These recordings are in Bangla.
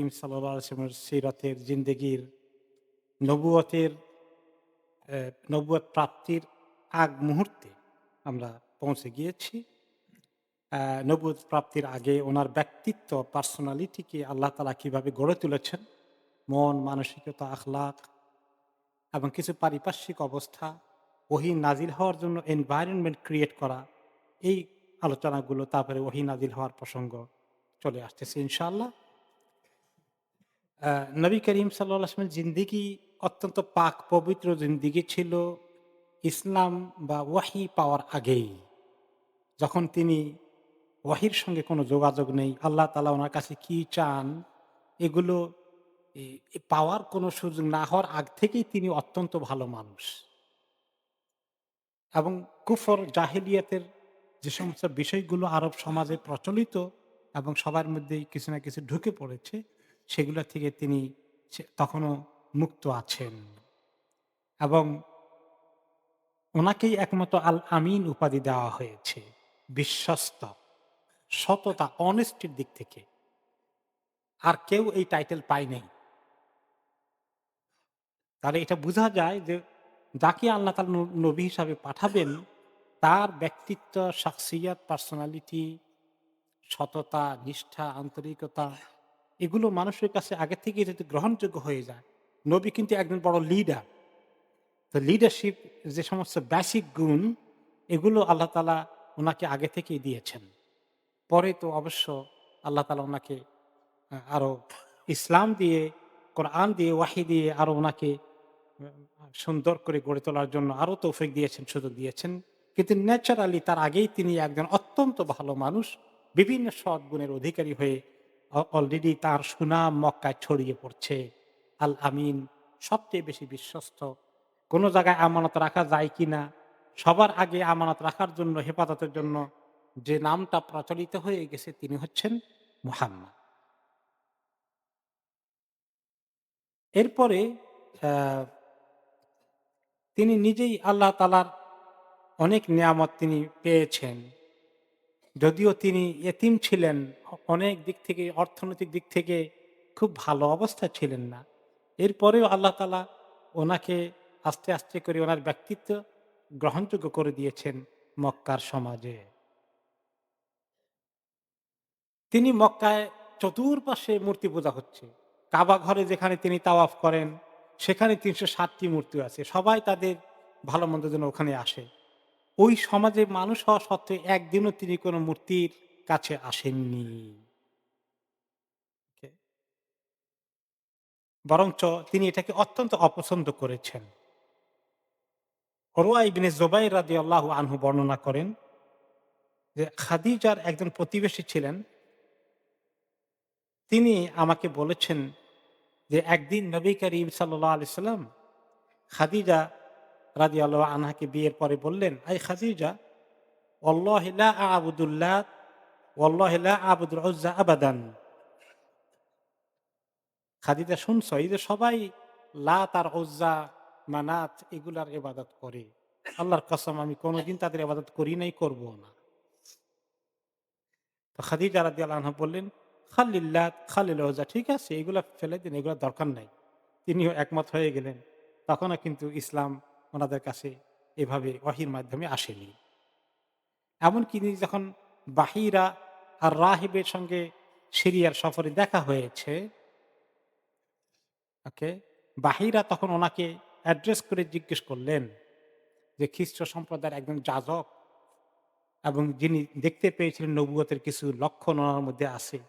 করিম সাল্লাল্লাহু আলাইহি ওয়াসাল্লামের সিরাতের জিন্দেগির নবুয়তের নবুয়ত প্রাপ্তির আগ মুহূর্তে আমরা পৌঁছে গিয়েছি। নবুয়ত প্রাপ্তির আগে ওনার ব্যক্তিত্ব, পার্সোনালিটিকে আল্লাহ তাআলা কিভাবে গড়ে তুলেছেন, মন, মানসিকতা, আখলাক এবং কিছু পারিপার্শ্বিক অবস্থা, ওহী নাজিল হওয়ার জন্য এনভায়রনমেন্ট ক্রিয়েট করা, এই আলোচনাগুলো, তারপরে ওহী নাজিল হওয়ার প্রসঙ্গ চলে আসতেছে ইনশাআল্লাহ। নবী করিম সাল্লাল্লাহু আলাইহি ওয়াসাল্লামের জিন্দেগি অত্যন্ত পাক পবিত্র জিন্দেগি ছিল ইসলাম বা ওয়াহী পাওয়ার আগেই। যখন তিনি ওয়াহির সঙ্গে কোনো যোগাযোগ নেই, আল্লাহ তাআলা ওনার কাছে কি চান এগুলো পাওয়ার কোনো সুযোগ না হওয়ার আগ থেকেই তিনি অত্যন্ত ভালো মানুষ। এবং কুফর জাহেলিয়াতের যে সমস্ত বিষয়গুলো আরব সমাজে প্রচলিত এবং সবার মধ্যেই কিছু না কিছু ঢুকে পড়েছে, সেগুলো থেকে তিনি তখনও মুক্ত আছেন। এবং ওনাকেই একমাত্র আল আমিন উপাধি দেওয়া হয়েছে। বিশ্বস্ত, সততা, অনেস্টির দিক থেকে। আর কেউ এই টাইটেল পায় নাই। তাহলে এটা বোঝা যায় যে যাকে আল্লাহ তাআলা নবী হিসাবে পাঠাবেন, তার ব্যক্তিত্ব, শাখসিয়াত, পার্সোনালিটি, সততা, নিষ্ঠা, আন্তরিকতা এগুলো মানুষের কাছে আগে থেকেই যদি গ্রহণযোগ্য হয়ে যায়। নবী কিন্তু একজন বড় লিডার। তো লিডারশিপ যে সমস্ত বেসিক গুণ, এগুলো আল্লাহ তাআলা উনাকে আগে থেকেই দিয়েছেন। পরে তো অবশ্য আল্লাহ তাআলা উনাকে আরো ইসলাম দিয়ে, কোরআন দিয়ে, ওয়াহী দিয়ে আরো উনাকে সুন্দর করে গড়ে তোলার জন্য আরো তৌফিক দিয়েছেন, সুযোগ দিয়েছেন। কিন্তু ন্যাচারালি তার আগেই তিনি একজন অত্যন্ত ভালো মানুষ, বিভিন্ন সৎ গুণের অধিকারী হয়ে অলরেডি তার সুনাম মক্কায় ছড়িয়ে পড়ছে। আল আমিন, সবচেয়ে বেশি বিশ্বস্ত। কোন জায়গায় আমানত রাখা যায় কিনা, সবার আগে আমানত রাখার জন্য, হেফাজতের জন্য যে নামটা প্রচলিত হয়ে গেছে তিনি হচ্ছেন মুহাম্মদ। এরপরে আহ তিনি নিজেই আল্লাহ তাআলার অনেক নিয়ামত তিনি পেয়েছেন। যদিও তিনি এতিম ছিলেন, অনেক দিক থেকে, অর্থনৈতিক দিক থেকে খুব ভালো অবস্থায় ছিলেন না। এরপরেও আল্লাহ তাআলা ওনাকে আস্তে, আস্তে করে ওনার ব্যক্তিত্ব গ্রহণযোগ্য করে দিয়েছেন মক্কার সমাজে। তিনি মক্কায় চতুর্পাশে মূর্তি পূজা হচ্ছে। কাবা ঘরে যেখানে তিনি তাওয়াফ করেন, সেখানে ৩৬০ টি মূর্তি আছে। সবাই তাদের ভালো মন্দের জন্য ওখানে আসে। ওই সমাজে মানুষ হওয়া সত্ত্বেও একদিনও তিনি কোন মূর্তির কাছে আসেননি। ওকে। বরঞ্চ তিনি এটাকে অত্যন্ত অপছন্দ করেছেন। উরওয়া ইবনে জুবাইর রাদিয়াল্লাহু আনহু বর্ণনা করেন যে খাদিজার একজন প্রতিবেশী ছিলেন। তিনি আমাকে বলেছেন যে একদিন নবী করিম সাল্লাল্লাহু আলাইহি সাল্লাম খাদিজা রাদিয়াল্লাহু আনহাকে বিয়ের পরে বললেন, "আই খাদিজা, ওয়াল্লাহি লা আ'বুদুল লাত, ওয়াল্লাহি লা আ'বুদুল উজ্জা আবাদান।" খাদিজা, শুনছো? এই যে সবাই লাত আর উজ্জা, মানাত এগুলার ইবাদত করে। আল্লাহর কসম আমি কোনদিন তাদের ইবাদত করি নাই, করব না। তো খাদিজা রাদিয়াল্লাহু আনহা বললেন, "খালিল লাত, খালিল উজ্জা।" ঠিক আছে, এগুলা ফেলে দিন, এগুলা দরকার নাই। তিনিও একমত হয়ে গেলেন। তখনও কিন্তু ইসলাম ওনাদের কাছে এভাবে ওহীর মাধ্যমে আসেনি। এমনকি তিনি যখন বাহিরা আর রাহিবের সঙ্গে সিরিয়ার সফরে দেখা হয়েছে, ওকে, বাহিরা তখন ওনাকে অ্যাড্রেস করে জিজ্ঞেস করলেন যে খ্রিস্ট সম্প্রদায়ের একজন যাজক এবং যিনি দেখতে পেয়েছিলেন নবুয়তের কিছু লক্ষণ ওনার মধ্যে আছে।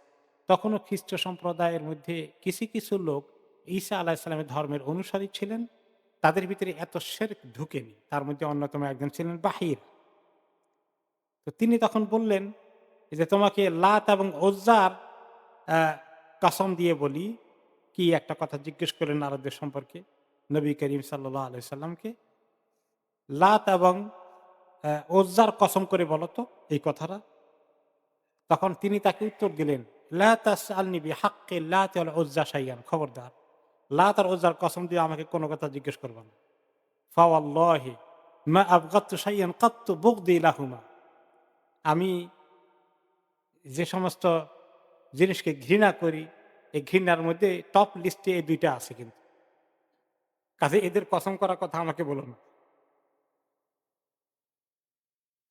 তখনও খ্রিস্ট সম্প্রদায়ের মধ্যে কিছু, কিছু লোক ঈসা আলাইহিস সালামের ধর্মের অনুসারী ছিলেন। তাদের ভিতরে এত শিরক ঢুকেনি। তার মধ্যে অন্যতম একজন ছিলেন বাহির। তো তিনি তখন বললেন যে, "তোমাকে লাত এবং উজ্জার আ কসম দিয়ে বলি।" কি একটা কথা জিজ্ঞেস করলেন আরবদের সম্পর্কে নবী করিম সাল্লাল্লাহু আলাইহি সাল্লামকে। লাত এবং উজ্জার কসম করে বলো তো এই কথাটা। তখন তিনি তাকে উত্তর দিলেন, "লা তাসআলনি বিহাক্কি লাত ওয়াল উজ্জা শাইআন।" খবরদার। লাত আর উজ্জার কসম দিয়ে আমাকে কোন কথা জিজ্ঞেস করবা না। ফাওয়াল্লাহি মা আবগাদতু শাইআন কাত্তু বুগদি লাহুমা। আমি যে সমস্ত জিনিসকে ঘৃণা করি, এই ঘৃণার মধ্যে টপ লিস্টে এই ২ টা আছে কিন্তু। কাজে এদের কসম করার কথা আমাকে বলো না।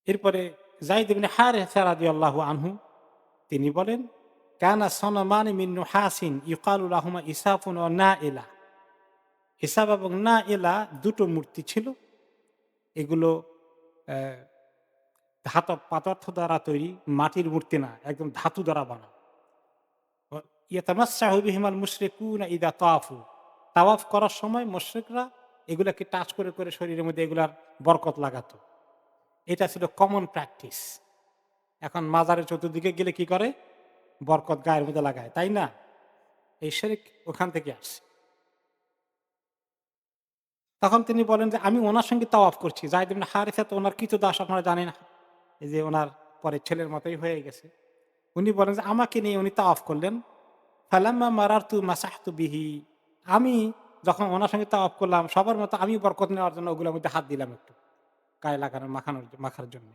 এরপরে যায়েদ ইবনে হারেসা রাদিয়াল্লাহু আনহু তিনি বলেন, কানা সনমানি মিন নুহাসিন ইউকালু লাহুমা ইসাফুন ওয়া নাইলা। ইসাব এবং নাইলা ২ টো মূর্তি ছিল। এগুলো অ্যা ধাতব পদার্থ দ্বারা তৈরি, মাটির মূর্তি না, একদম ধাতু দ্বারা বানানো। ইয়াতামাসসাহু বিহিমাল মুশরিকুনা ইযা তাওয়াফু। তাওয়াফ করার সময় মুশরিকরা এগুলাকে টাচ করে, করে শরীরের মধ্যে এগুলার বরকত লাগাতো। এটা ছিল কমন প্র্যাকটিস। এখন মাজারের চতুর্দিকে গেলে কি করে? বরকত গায়ের মধ্যে লাগায়, তাই না? এই শিরক ওখান থেকে আসছে। তখন তিনি বলেন যে, আমি উনার সঙ্গে তাওয়াফ করছি। যায়েদ ইবনে হারিসা তো উনার ক্রীতদাস, আপনারা জানেন। এই যে উনার পরে ছেলের মতোই হয়ে গেছে। উনি বলেন যে আমাকে নিয়ে উনি তাওয়াফ করলেন। ফালাম্মা মারারতু মাসাহতু বিহি। আমি যখন ওনার সঙ্গে তাওয়াফ করলাম, সবার মতো আমি বরকত নেওয়ার জন্য ওগুলোর মধ্যে হাত দিলাম একটু। গায়ে লাগানোর মাখার জন্য।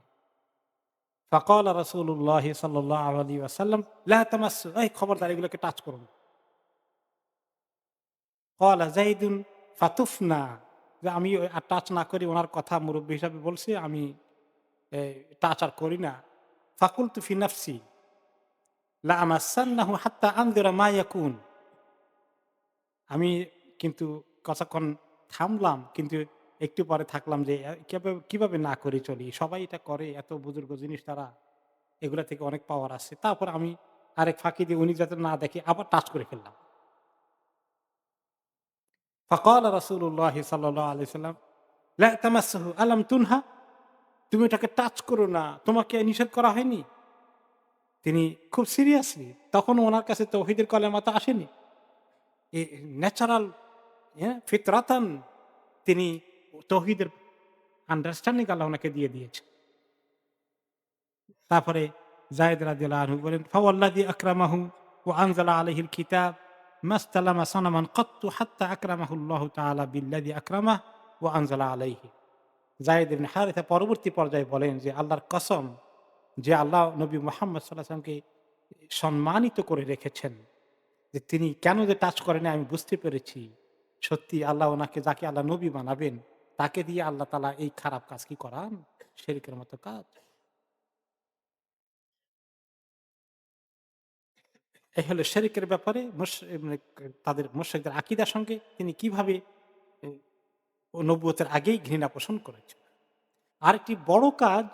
ফাকালা রাসূলুল্লাহ সাল্লাল্লাহু আলাইহি ওয়াসাল্লাম, লা তামাসসু, এই খবরদার এগুলোকে টাচ করো না। ক্বালা যাইদুন ফাতুফনা, যে আমি আর টাচ না করি, ওনার কথা মুরব্বি হিসাবে বলছি, আমি টাচ আর করি না। ফাকুলতু ফি নাফসি লা আমাসান্নাহু হাত্তা আনযুরা মা ইয়াকুন। আমি কিন্তু কতক্ষণ থামলাম, কিন্তু একটু পরে থাকলাম যে কিভাবে না করে চলি। সবাই এটা করে, এত বুজুর্গ জিনিস তারা, এগুলা থেকে অনেক পাওয়ার আছে। তারপর আমি আরেক ফাঁকি দিয়ে উনি যাতে না দেখে আবার টাচ করে ফেললাম। ফাকালা রাসূলুল্লাহ সাল্লাল্লাহু আলাইহি ওয়াসাল্লাম, লা তামাসসাহু আলাম তুনহা, তুমি এটাকে টাচ করো না, তোমাকে নিষেধ করা হয়নি? তিনি খুব সিরিয়াসলি, তখন ওনার কাছে তাওহীদের কলেমা তো আসেনি। ন্যাচারাল, ফিতরাতান তিনি তাওহীদের আন্ডারস্ট্যান্ডিং আল্লাহ ওনাকে দিয়ে দিয়েছে। তারপরে যায়েদ রাদিয়াল্লাহু আনহু বলেন, ফাওয়াল্লাযী আকরামাহু ওয়া আনজালা আলাইহিল কিতাব মাসতালামা সানামান কাত্তু হাত্তা আকরামাহুল্লাহু তাআলা বিল্লাযী আকরামাহু ওয়া আনজালা আলাইহি। যায়েদ ইবনে হারিসা পরবর্তী পর্যায়ে বলেন যে, আল্লাহর কসম, যে আল্লাহ নবী মুহাম্মদ সাল্লাল্লাহু আলাইহি ওয়াসাল্লামকে সম্মানিত করে রেখেছেন, যে তিনি কেন যে টাচ করেন আমি বুঝতে পেরেছি। সত্যি আল্লাহ ওনাকে, যাকে আল্লাহ নবী বানাবেন, তাকে দিয়ে আল্লাহ তাআলা এই খারাপ কাজ কি করান? শিরকের মতো কাজ। এই হলো শিরকের ব্যাপারে মানে তাদের মুশরিকদের আকীদার সঙ্গে তিনি কিভাবে এ নবুয়তের আগেই ঘৃণা পোষণ করেছেন। আরেকটি বড় কাজ,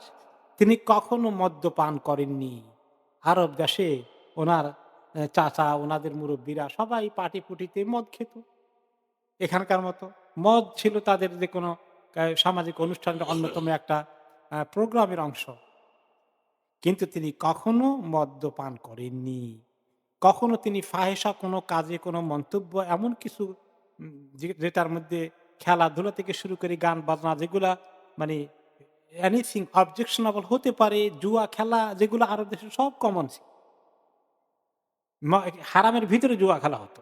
তিনি কখনো মদ্যপান করেননি। আরব দেশে ওনার চাচা, ওনাদের মুরব্বীরা সবাই পার্টি-পুটিতে মদ খেত। এখানকার মতো মদ ছিল তাদের যেকোনো সামাজিক অনুষ্ঠানের অন্যতম একটা প্রোগ্রামের অংশ। কিন্তু তিনি কখনো মদ্যপান করেননি। কখনো তিনি ফাহেসা কোনো কাজে, কোনো মন্তব্য, এমন কিছু যেটার মধ্যে খেলাধুলা থেকে শুরু করে গান বাজনা, যেগুলা মানে এনিথিং অবজেকশনেবল হতে পারে, জুয়া খেলা, যেগুলো আরব দেশে সব কমন ছিল। হারামের ভিতরে জুয়া খেলা হতো।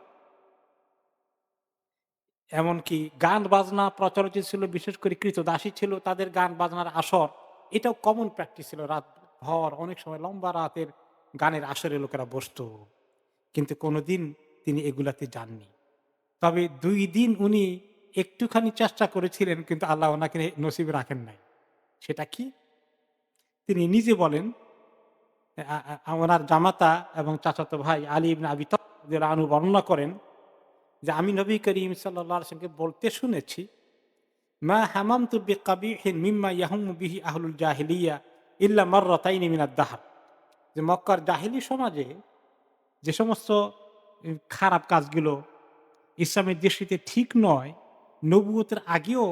এমনকি গান বাজনা প্রচলিত ছিল, বিশেষ করে ক্রীতদাসী ছিল, তাদের গান বাজনার আসর, এটাও কমন প্র্যাকটিস ছিল। রাত ভর, অনেক সময় লম্বা রাতের গানের আসরে লোকেরা বসতো। কিন্তু কোনোদিন তিনি এগুলাতে যাননি। তবে ২ দিন উনি একটুখানি চেষ্টা করেছিলেন, কিন্তু আল্লাহ ওনাকে নসিবে রাখেন নাই। সেটা কি? তিনি নিজে বলেন, আ আ ওনার জামাতা এবং চাচাতো ভাই আলী ইবনে আবি তালিব রাদিয়াল্লাহু আনহু বর্ণনা করেন যে, আমি নবী করিম সাল্লাল্লাহু আলাইহি ওয়াসাল্লামকে বলতে শুনেছি, মা হামামতু বিকাবিহিন মিম্মা ইয়াহুম্মু বিহি আহলুল জাহিলিয়া ইল্লা মাররাতাইনি মিনাদ দাহর। যে মক্কার জাহেলী সমাজে যে সমস্ত খারাপ কাজগুলো ইসলামের দৃষ্টিতে ঠিক নয়, নবুয়তের আগেও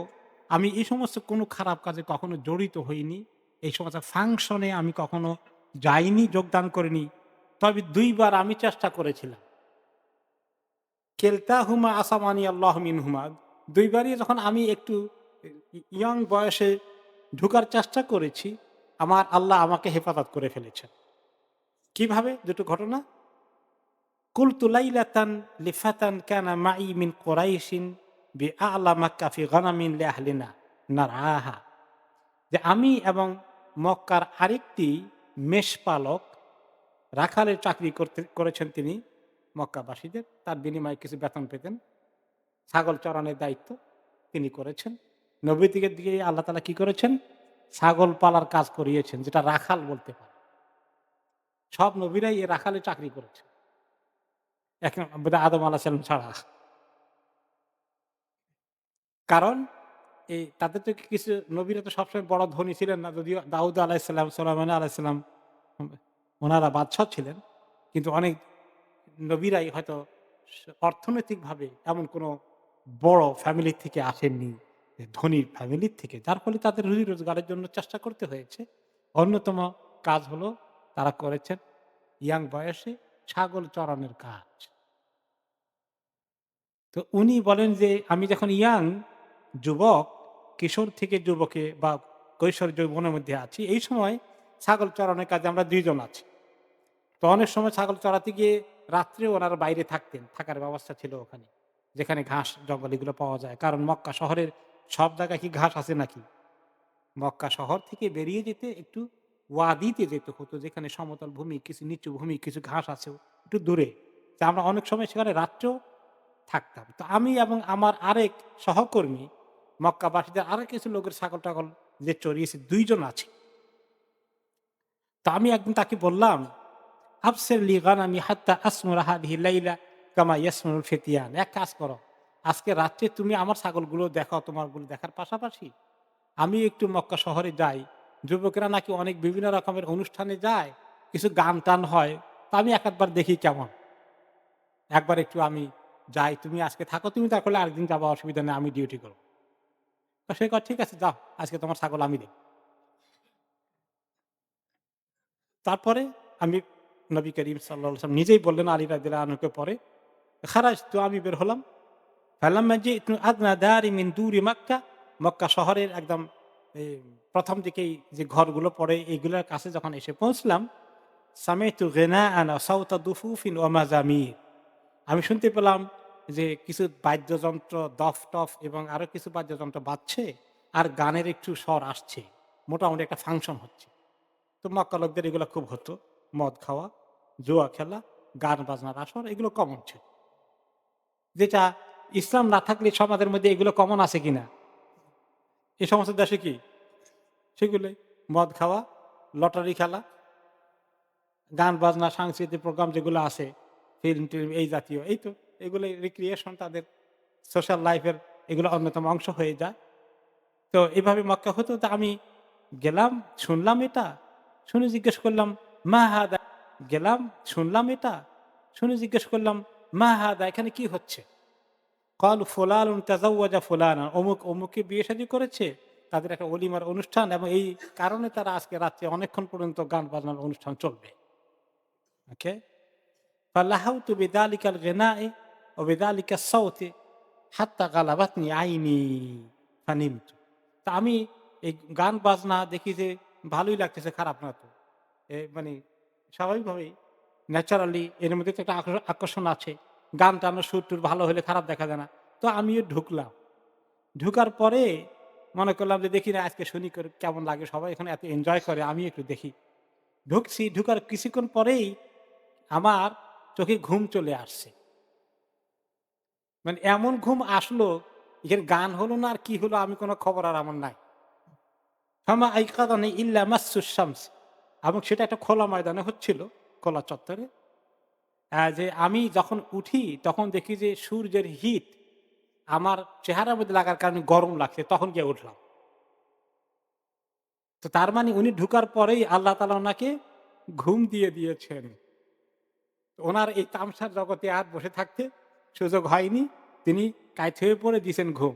আমি এই সমস্ত কোনো খারাপ কাজে কখনো জড়িত হইনি। এই সমস্ত ফাংশনে আমি কখনো যাইনি, যোগদান করিনি। তবে ২ বার আমি চেষ্টা করেছিলাম। কেলতাহুমা আসামানি আল্লাহু মিনহুমা। ২ বারই যখন আমি একটু ইয়ং বয়সে ঢুকার চেষ্টা করেছি, আমার আল্লাহ আমাকে হেফাজত করে ফেলেছেন। কিভাবে? ২ টো ঘটনা। কুলতু লাইলাতান লিফাতান কানা মাই মিন কুরাইশিন বিআলা মাক্কা ফি গনামিন লিআহলিনা নারআহা। যে আমি এবং মক্কার আরেকটি মেষপালক, রাখালের চাকরি করেছেন তিনি। মক্কাবাসীদের, তার বিনিময়ে কিছু বেতন পেতেন। ছাগল চরানোর দায়িত্ব তিনি করেছেন। নবীদিগের দিকে আল্লাহ তাআলা কি করেছেন? ছাগল পালার কাজ করিয়েছেন, যেটা রাখাল বলতে পারে। সব নবীরাই এই রাখালের চাকরি করেছেন। এখন বোধহয় আদম আলাইহিস সালাম ছাড়া। কারণ এই তাদের তো কিছু নবীরা তো সবসময় বড় ধনী ছিলেন না। যদিও দাউদ আলাইহিসসালাম, সুলাইমান আলাইহিসসালাম উনারা বাদশাহ ছিলেন। কিন্তু অনেক নবীরাই হয়তো অর্থনৈতিকভাবে এমন কোনো বড় ফ্যামিলি থেকে আসেননি, যে ধনীর ফ্যামিলির থেকে। যার ফলে তাদের রুজি রোজগারের জন্য চেষ্টা করতে হয়েছে। অন্যতম কাজ হলো তারা করেছেন ইয়াং বয়সে ছাগল চরানোর কাজ। তো উনি বলেন যে, আমি যখন ইয়াং যুবক, কিশোর থেকে যুবকে বা কৈশোর যৌবনের মধ্যে আছি, এই সময় ছাগল চরানোর কাজে আমরা ২ জন আছি। তো অনেক সময় ছাগল চড়াতে গিয়ে রাত্রে ওনারা বাইরে থাকতেন। থাকার ব্যবস্থা ছিল ওখানে। যেখানে ঘাস জঙ্গল এগুলো পাওয়া যায়। কারণ মক্কা শহরের সব জায়গায় কি ঘাস আছে নাকি? মক্কা শহর থেকে বেরিয়ে যেতে একটু ওয়াদিতে যেতে হতো, যেখানে সমতল ভূমি, কিছু নিচু ভূমি, কিছু ঘাস আছে একটু দূরে। তা আমরা অনেক সময় সেখানে রাত্রেও থাকতাম। তো আমি এবং আমার আরেক সহকর্মী, মক্কাবাসীদের আরো কিছু লোকের ছাগল-টাগল যে চড়িয়েছে ২ জন আছে। তো আমি একদিন তাকে বললাম, আবসির লি গানামি হাত্তা আসমুরা হাদিহি লাইলা কামা ইয়াসমুল ফিতিয়ান। এক কাজ করো, আজকে রাত্রে তুমি আমার ছাগলগুলো দেখো, তোমারগুলো দেখার পাশাপাশি আমি একটু মক্কা শহরে যাই। যুবকেরা নাকি অনেক বিভিন্ন রকমের অনুষ্ঠানে যায়, কিছু গান-টান হয়। তা আমি এক-আধবার দেখি কেমন। একবার একটু আমি যাই, তুমি আজকে থাকো, তুমি তারপরে আরেকদিন যাবা, অসুবিধা নেই, আমি ডিউটি করব। তো সে কয়, ঠিক আছে যাও, আজকে তোমার ছাগল আমি দেখব। তারপরে আমি নবী করিম সাল্লাল্লাহু আলাইহি ওয়াসাল্লাম নিজেই বললেন আলী রাদিয়াল্লাহু আনহুকে পরে, খারাজতু আমি বের হলাম। ফালাম্মা জিতু আদনা দারি মিন দুরি মক্কা, মক্কা শহরের একদম এই ১ম দিকেই যে ঘরগুলো পড়ে এইগুলোর কাছে যখন এসে পৌঁছলাম, সামি'তু গিনাআন ওয়া সাওতা দুফুফিন ওয়া মাযামির। আমি শুনতে পেলাম যে কিছু বাদ্যযন্ত্র, দফ-টফ এবং আরো কিছু বাদ্যযন্ত্র বাজছে আর গানের একটু স্বর আসছে। মোটামুটি একটা ফাংশন হচ্ছে। তো মক্কা লোকদের এগুলো খুব হতো। মদ খাওয়া, জুয়া খেলা, গান বাজনার আসর এগুলো কমন ছিল। যেটা ইসলাম না থাকলে সমাজের মধ্যে এগুলো কমন আছে কিনা? এই সমস্ত দেশে কি? সেগুলোই। মদ খাওয়া, লটারি খেলা, গান বাজনা, সাংস্কৃতিক প্রোগ্রাম যেগুলো আছে, ফিল্ম-টিল্ম এই জাতীয়, এই তো এগুলোই রিক্রিয়েশন তাদের সোশ্যাল লাইফের এগুলো অন্যতম অংশ হয়ে যায়। তো এভাবে মক্কা হতো। তো আমি গেলাম, শুনলাম এটা। শুনে জিজ্ঞেস করলাম, মা হাদা? গেলাম, শুনলাম এটা। শুনে জিজ্ঞেস করলাম, মা হাদা? এখানে কি হচ্ছে? ক্বালু ফুলানুন তাযাওয়াজা ফুলানা। অমুক অমুককে বিয়ে শাদী করেছে। তাদের একটা ওলিমার অনুষ্ঠান এবং এই কারণে তারা আজকে রাত্রে অনেকক্ষণ পর্যন্ত গান বাজনার অনুষ্ঠান চলবে। ওকে? ফালাহাউতু বিযালিকাল গিনাই ওয়া বিযালিকাস সাওতি হাত্তা গালাবাতনি আইনি ফানিমতু। তা আমি এই গান বাজনা দেখি যে ভালোই লাগতেছে, খারাপ না তো। মানে স্বাভাবিকভাবেই ন্যাচারালি এর মধ্যে তো একটা আকর্ষণ আছে। গান-টানের সুর-টুর ভালো হলে খারাপ দেখা যায় না। তো আমিও ঢুকলাম। ঢুকার পরে মনে করলাম যে দেখি না আজকে শুনি করে কেমন লাগে। সবাই এখানে এত এনজয় করে, আমি একটু দেখি। ঢুকছি, ঢুকার কিছুক্ষণ পরেই আমার চোখে ঘুম চলে আসছে। মানে এমন ঘুম আসলো, এখানে গান হলো না আর কি হলো আমি কোন খবর আর আমার নাই। ফামা আইকাযানি ইল্লা মাসসুস শামস। এবং সেটা একটা খোলা ময়দানে হচ্ছিল, খোলা চত্বরে। যে আমি যখন উঠি তখন দেখি যে সূর্যের হিট আমার চেহারার মধ্যে লাগার কারণে গরম লাগছে, তখন গিয়ে উঠলাম। তো তার মানে উনি ঢুকার পরেই আল্লাহ তাআলা উনাকে ঘুম দিয়ে দিয়েছেন। উনার এই তামসার জগতে আর বসে থাকতে সুযোগ হয়নি। তিনি কাইত হয়ে পড়ে দিয়েছেন ঘুম।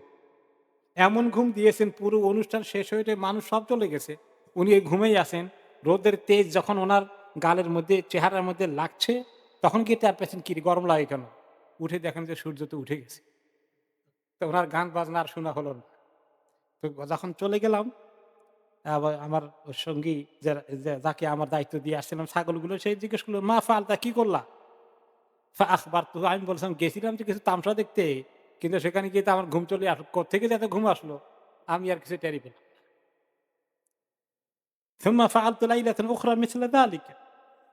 এমন ঘুম দিয়েছেন পুরো অনুষ্ঠান শেষ হয়ে মানুষ সব চলে গেছে। উনি এই ঘুমেই আছেন। রোদের তেজ যখন উনার গালের মধ্যে, চেহারার মধ্যে লাগছে, তখন গিয়ে টের পেয়েছেন কি গরম লাগে কেন? উঠে দেখেন যে সূর্য তো উঠে গেছে। তো উনার গান বাজনা আর শোনা হলো না। তো যখন চলে গেলাম, আবার আমার সঙ্গী যাকে আমার দায়িত্ব দিয়ে আসছিলাম ছাগলগুলো, সে জিজ্ঞেস করলো, "মা ফাআলতা, কি করলা?" আখবারতুহু, আমি বলছিলাম, "গেছিলাম যে কিছু তামসা দেখতে। কিন্তু সেখানে গিয়ে তো আমার ঘুম চলে আসলো। কোত্থেকে যে এত ঘুম আসলো আমি আর কিছু টেরই পেলাম না। সুম্মা ফাআলতু লাইলাতান উখরা মিছলা যালিকা।"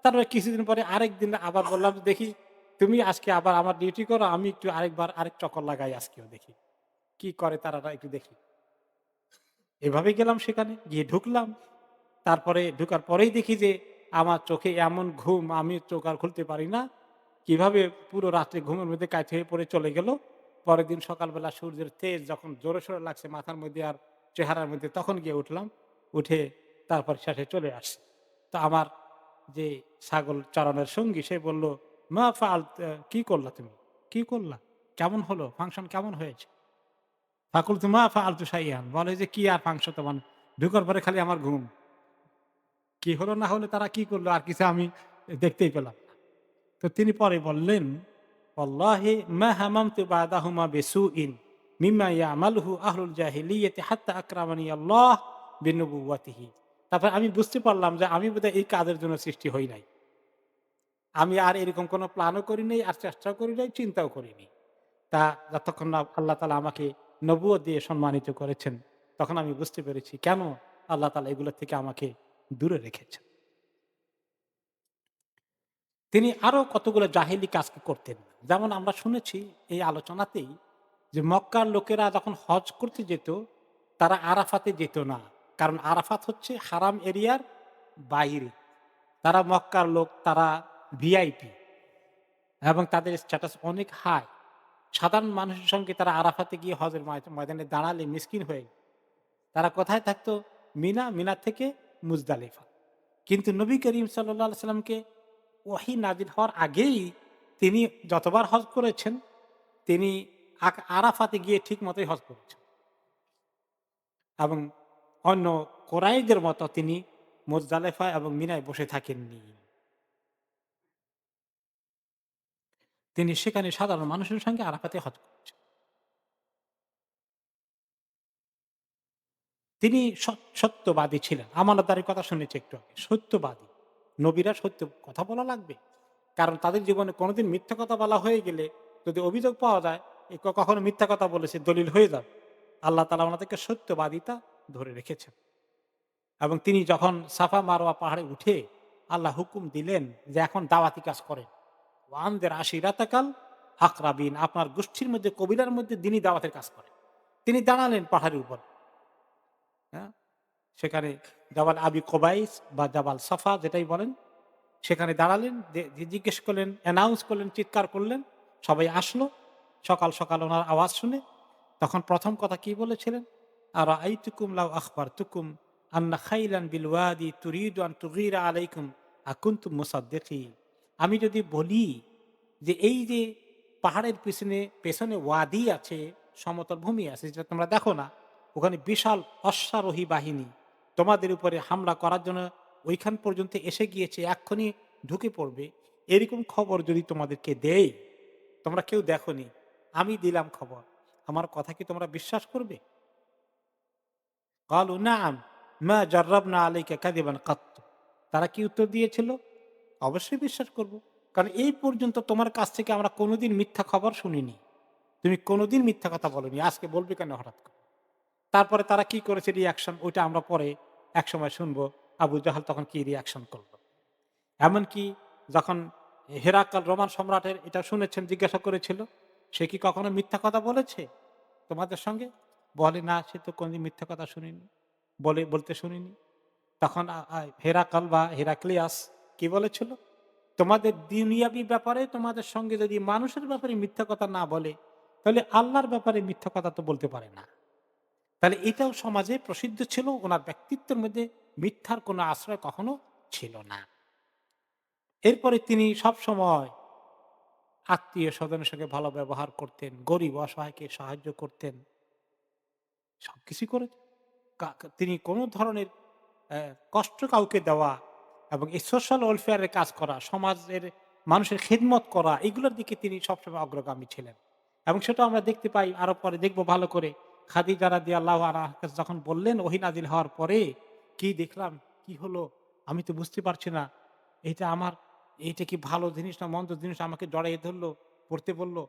তারপরে কিছুদিন পরে আরেকদিন আবার বললাম, "দেখি তুমি আজকে আবার আমার ডিউটি করো, আমি একটু আরেক চক্কর লাগাই আজকেও দেখি। কি করে তারা একটু দেখি। এভাবে গেলাম সেখানে, গিয়ে ঢুকলাম। তারপরে ঢুকার পরেই দেখি যে আমার চোখে এমন ঘুম, আমি চোখ আর খুলতে পারি না। কিভাবে পুরো রাত্রে ঘুমের মধ্যে কাইট হয়ে পড়ে চলে গেল। পরের দিন সকালবেলা সূর্যের তেজ যখন জোরে সোরে লাগছে মাথার মধ্যে আর চেহারার মধ্যে, তখন গিয়ে উঠলাম। উঠে তারপর শেষে চলে আসছি। তো আমার যে ছাগল চরানোর সঙ্গী সে বলল, "মা ফাআলত, কি করলা তুমি? কি করলা? কেমন হলো? ফাংশন কেমন হয়েছে?" ফাকুলতু মা ফাআলতু শাইআন, বলে যে, "কি আর ফাংশন তোমার? ঢুকার পরে খালি আমার ঘুম। কি হলো না হলো তারা কি করলো আর কিছু আমি দেখতেই পেলাম না।" তো তিনি পরে বললেন, "ওয়াল্লাহি মা হামামতু বা'দাহুমা বিসুইন মিম্মা ইয়ামালুহু আহলুল জাহিলিyyati হাত্তা আকরামানি আল্লাহ বিনুবুওয়াতিহি।" তারপর আমি বুঝতে পারলাম যে আমি বোধহয় এই কাজের জন্য সৃষ্টি হই নাই। আমি আর এরকম কোনো প্ল্যানও করি নাই, আর চেষ্টাও করি নাই, চিন্তাও করিনি। তা যতক্ষণ না আল্লাহ তাআলা আমাকে নবুয়ত দিয়ে সম্মানিত করেছেন, তখন আমি বুঝতে পেরেছি কেন আল্লাহ তাআলা এগুলো থেকে আমাকে দূরে রেখেছেন। তিনি আরো কতগুলো জাহেলি কাজ করতেন। যেমন আমরা শুনেছি এই আলোচনাতেই যে মক্কার লোকেরা যখন হজ করতে যেত, তারা আরাফাতে যেত না। কারণ আরাফাত হচ্ছে হারাম এরিয়ার বাইরে। তারা মক্কার লোক, তারা ভিআইপি এবং তাদের স্ট্যাটাস অনেক হাই। সাধারণ মানুষের সঙ্গে তারা আরাফাতে গিয়ে হজের ময়দানে দাঁড়ালে মিসকিন হয়ে তারা কোথায় থাকতো? মিনা, মিনা থেকে মুজদালিফা। কিন্তু নবী করিম সাল্লাল্লাহু আলাইহি সাল্লামকে ওহী নাজিল হওয়ার আগেই তিনি যতবার হজ করেছেন, তিনি আরাফাতে গিয়ে ঠিক মতোই হজ করেছেন। এবং অন্য কোরাইশদের মতো তিনি মুজদালিফা এবং মিনায় বসে থাকেননি। তিনি সেখানে সাধারণ মানুষের সঙ্গে আরাফাতে হজ করেছেন। তিনি সত্যবাদী ছিলেন। আমানতদারির কথা শুনেছি একটু আগে। সত্যবাদী। নবীরা সত্য কথা বলা লাগবে। কারণ তাদের জীবনে কোনোদিন মিথ্যা কথা বলা হয়ে গেলে যদি অভিযোগ পাওয়া যায়, কখনো মিথ্যা কথা বলেছে দলিল হয়ে যাবে। আল্লাহ তাআলা ওনাদেরকে সত্যবাদিতা ধরে রেখেছেন। এবং তিনি যখন সাফা মারওয়া পাহাড়ে উঠে আল্লাহ হুকুম দিলেন যে এখন দাওয়াতি কাজ করেন। ওয়ানদের আশিরাতাকাল আকরাবিন, আপনার গোষ্ঠীর মধ্যে কবিলার মধ্যে দিনই দাওয়াতের কাজ করেন। তিনি দাঁড়ালেন পাহাড়ের উপর। হ্যাঁ? সেখানে জাবাল আবি কোবাইস বা জাবাল সাফা যেটাই বলেন, সেখানে দাঁড়ালেন, জিজ্ঞেস করলেন, অ্যানাউন্স করলেন, চিৎকার করলেন। সবাই আসলো। সকাল, সকাল ওনার আওয়াজ শুনে। তখন প্রথম কথা কি বলেছিলেন? আরাআইতুকুম লাউ আখবারতুকুম আন্না খাইলান বিল ওয়াদি তুরিদু আন তুগীরা আলাইকুম আকুনতুম মুসাদ্দিকিন। আমি যদি বলি যে এই যে পাহাড়ের পেছনে ওয়াদি আছে, সমতল ভূমি আছে যেটা তোমরা দেখো না, ওখানে বিশাল অশ্বারোহী বাহিনী তোমাদের উপরে হামলা করার জন্য ওইখান পর্যন্ত এসে গিয়েছে, এক্ষুনি ঢুকে পড়বে। এরকম খবর যদি তোমাদেরকে দেই, তোমরা কেউ দেখোনি, আমি দিলাম খবর, আমার কথা কি তোমরা বিশ্বাস করবে? ক্বালু না'আম মা জাররাবনা আলাইকা কাযিবান কাত্তু। তারা কি উত্তর দিয়েছিল? অবশ্যই বিশ্বাস করব। কারণ এই পর্যন্ত তোমার কাছ থেকে আমরা কোনোদিন মিথ্যা খবর শুনিনি। তুমি কোনোদিন মিথ্যা কথা বলোনি। আজকে বলবে কেন হঠাৎ করে? তারপরে তারা কি করেছে রিঅ্যাকশন, ওইটা আমরা পরে একসময় শুনবো। আবু জাহাল তখন কি রিঅ্যাকশন করল। এমনকি যখন হেরাকাল রোমান সম্রাটের এটা শুনেছেন, জিজ্ঞাসা করেছিল, সে কি কখনো মিথ্যা কথা বলেছে তোমাদের সঙ্গে? বলে, না, সে তো কোনদিন মিথ্যা কথা শুনিনি, বলতে শুনিনি। তখন হেরাকাল বা হেরাক্লিয়াস কি বলেছিল? তোমাদের দুনিয়াবী ব্যাপারে তোমাদের সঙ্গে যদি মানুষের ব্যাপারে মিথ্যা কথা না বলে, তাহলে আল্লাহর ব্যাপারে মিথ্যা কথা তো বলতে পারে না। তাহলে এটাও সমাজে প্রসিদ্ধ ছিল। ওনার ব্যক্তিত্বের মধ্যে মিথ্যার কোনো আশ্রয় কখনো ছিল না। এরপরে তিনি সব সময় আত্মীয় স্বজনের সঙ্গে ভালো ব্যবহার করতেন, গরিব অসহায়কে সাহায্য করতেন, সবকিছু করে তিনি কোনো ধরনের কষ্ট কাউকে দেওয়া এবং এই সোশ্যাল ওয়েলফেয়ারের কাজ করা, সমাজের মানুষের খেদমত করা, এগুলোর দিকে তিনি সবসময় অগ্রগামী ছিলেন। এবং সেটা আমরা দেখতে পাই, আরো পরে দেখবো ভালো করে। খাদিজা রাদিয়াল্লাহু আনহা যখন বললেন ওহী নাজিল হওয়ার পরে, কি দেখলাম, কি হলো, আমি তো বুঝতে পারছি না, এটা আমার, এইটা কি ভালো জিনিস না মন্দ জিনিস, আমাকে জড়াইয়ে ধরলো, পড়তে বলল,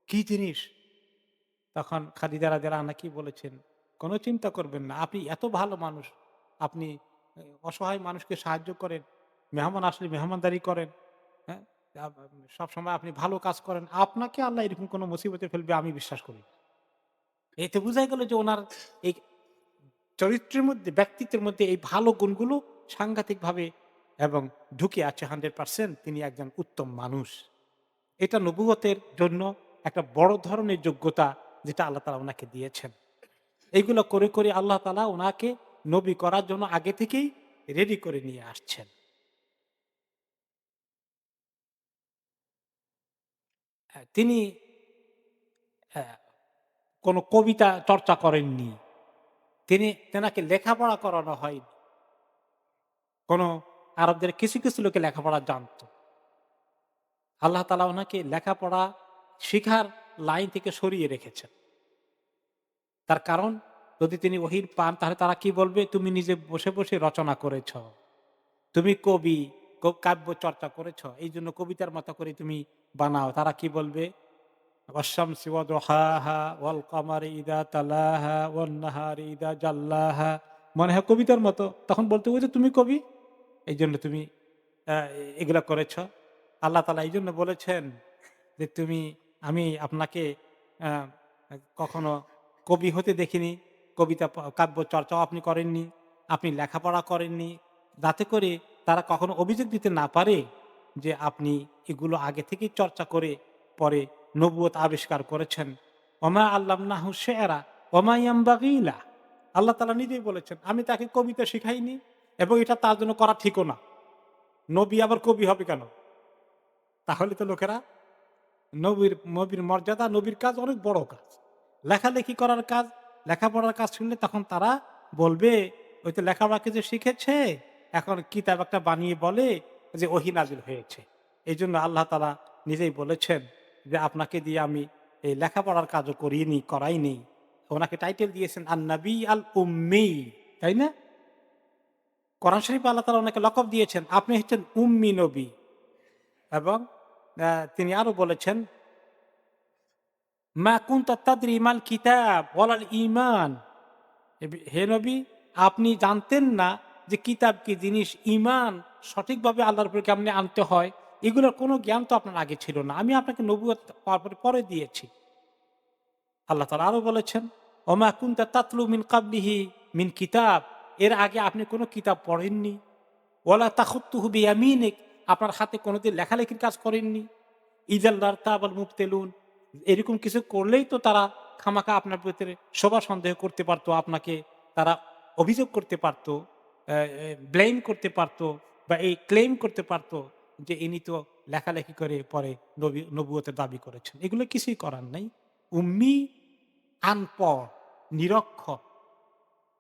কি জিনিস? তখন খাদিজা রাদিয়াল্লাহু আনহা কি বলেছেন? "কোনো চিন্তা করবেন না। আপনি এত ভালো মানুষ। আপনি অসহায় মানুষকে সাহায্য করেন। মেহমান আসলে মেহমানদারি করেন। হ্যাঁ? সবসময় আপনি ভালো কাজ করেন, আপনাকে আল্লাহ এরকম কোনো মুসিবতে ফেলবে আমি বিশ্বাস করি না। এতে বোঝা গেল যে ওনার এই চরিত্রের মধ্যে, ব্যক্তিত্বের মধ্যে এই ভালো গুণগুলো সাংঘাতিকভাবে এবং ঢুকে আছে 100%। তিনি একজন উত্তম মানুষ। এটা নবুয়তের জন্য একটা বড় ধরনের যোগ্যতা যেটা আল্লাহ তাআলা উনাকে দিয়েছেন। এইগুলো করে, করে আল্লাহ তাআলা উনাকে নবী করার জন্য আগে থেকেই রেডি করে নিয়ে আসছেন। তিনি অ্যা কোনো কবিতা চর্চা করেননি। তেনাকে লেখাপড়া করানো হয়নি। কোনো আরবদের কিছু, কিছু লোকে লেখাপড়া জানত। আল্লাহ তাআলা উনাকে লেখাপড়া শিখার লাইন থেকে সরিয়ে রেখেছেন। তার কারণ, যদি তিনি ওহী পান তাহলে তারা কি বলবে? তুমি নিজে বসে, বসে রচনা করেছ। তুমি কবি, কাব্য চর্চা করেছ। এইজন্য কবিতার মতো করে তুমি বানাও। তারা কি বলবে? ওয়াশ-শামসি ওয়া দুহাহা ওয়াল কামারি ইযা তালাহা ওয়ান নাহারি ইযা জাল্লাহা। মনে হয় কবিতার মতো। তখন বলতে, ওই যে তুমি কবি, এইজন্য তুমি আ এগুলা করেছ। আল্লাহ তাআলা এইজন্য বলেছেন যে আমি আপনাকে আ কখনো কবি হতে দেখিনি। কবিতা কাব্য চর্চাও আপনি করেননি। আপনি লেখাপড়া করেননি। যাতে করে তারা কখনো অভিযোগ দিতে না পারে যে আপনি এগুলো আগে থেকেই চর্চা করে পরে নবুয়ত আবিষ্কার করেছেন। ওমা আল্লামনাহু শি'রা ওমা ইয়ানবাগি লাহ। আল্লাহ তাআলা নিজেই বলেছেন, আমি তাকে কবিতা শিখাইনি এবং এটা তার জন্য করা ঠিকও না। নবী আবার কবি হবে কেন? তাহলে তো লোকেরা নবীর মর্যাদা, নবীর কাজ অনেক বড় কাজ। লেখালেখি করার কাজ, লেখাপড়ার কাজ শুনলে তখন তারা বলবে, ওই তো লেখাপড়া কিছু শিখেছে, এখন কিতাব একটা বানিয়ে বলে যে ওহী নাজিল হয়েছে। এইজন্য আল্লাহ তাআলা নিজেই বলেছেন যে আপনাকে দিয়ে আমি এই লেখাপড়ার কাজও করাইনি। ওনাকে টাইটেল দিয়েছেন আন-নবী আল-উম্মি, তাই না? কোরআন শরীফে আল্লাহ তাআলা ওনাকে লকব দিয়েছেন, আপনি হচ্ছেন উম্মি নবী। এবং তিনি আরো বলেছেন, মা কুনতা তাদরি মাল কিতাব ওয়ালাল ঈমান। হে নবী, আপনি জানতেন না যে কিতাব কি জিনিস, ঈমান সঠিকভাবে আল্লাহর উপর কেমনে আনতে হয়, এগুলোর কোনো জ্ঞান তো আপনার আগে ছিল না। আমি আপনাকে নবুয়ত পাওয়ার পরে দিয়েছি। আল্লাহ তাআলা আরো বলেছেন, ওমা কুনতা তাতলু মিন ক্বাবলিহি মিন কিতাব। এর আগে আপনি কোনো কিতাব পড়েননি। ওয়ালা তাখুত্তুহু বিয়ামিনিক। আপনার হাতে কোনোদিন লেখালেখির কাজ করেননি। ইযাল লারতাবাল মুবতিলুন। এরকম কিছু করলেই তো তারা খামাখা আপনার ভিতরে শোভা সন্দেহ করতে পারত, আপনাকে তারা অভিযোগ করতে পারত, ব্লেম করতে পারত, বা এই ক্লেম করতে পারত যে ইনি তো লেখালেখি করে পরে নবুয়তের দাবি করেছেন। এগুলো কিছুই করার নাই। উম্মি, আনপড়, নিরক্ষর।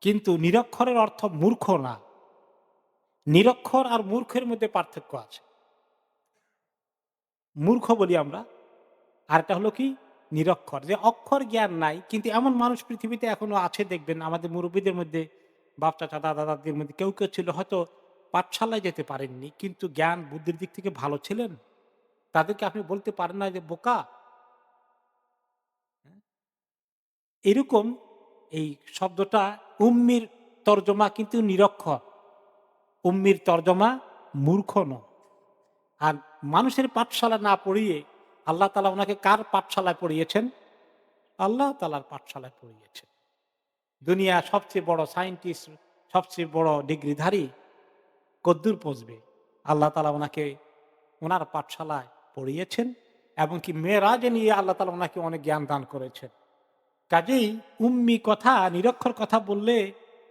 কিন্তু নিরক্ষরের অর্থ মূর্খ না। নিরক্ষর আর মূর্খের মধ্যে পার্থক্য আছে। মূর্খ বলি আমরা, আরেকটা হলো কি? নিরক্ষর। যে অক্ষর জ্ঞান নাই, কিন্তু এমন মানুষ পৃথিবীতে এখনো আছে দেখবেন, আমাদের মুরব্বীদের মধ্যে, বাপ চাচা দাদা দাদির মধ্যে কেউ, কেউ ছিল হয়তো পাঠশালায় যেতে পারেননি, কিন্তু জ্ঞান বুদ্ধির দিক থেকে ভালো ছিলেন। তাদেরকে আপনি বলতে পারেন না যে বোকা। হ্যাঁ? এরকম এই শব্দটা উম্মির তর্জমা কিন্তু নিরক্ষর। উম্মির তর্জমা মূর্খ নয়। আর মানুষের পাঠশালা না পড়িয়ে আল্লাহ তাআলা উনাকে কার পাঠশালায় পড়িয়েছেন? আল্লাহ তাআলার পাঠশালায় পড়িয়েছেন। দুনিয়া সবচেয়ে বড় সায়েন্টিস্ট, সবচেয়ে বড় ডিগ্রিধারী কদ্দুর পৌঁছবে? আল্লাহ তাআলা উনাকে উনার পাঠশালায় পড়িয়েছেন, এবং কি মেরাজে নিয়ে আল্লাহ তাআলা উনাকে অনেক জ্ঞান দান করেছেন। কাজেই উম্মি কথা, নিরক্ষর কথা বললে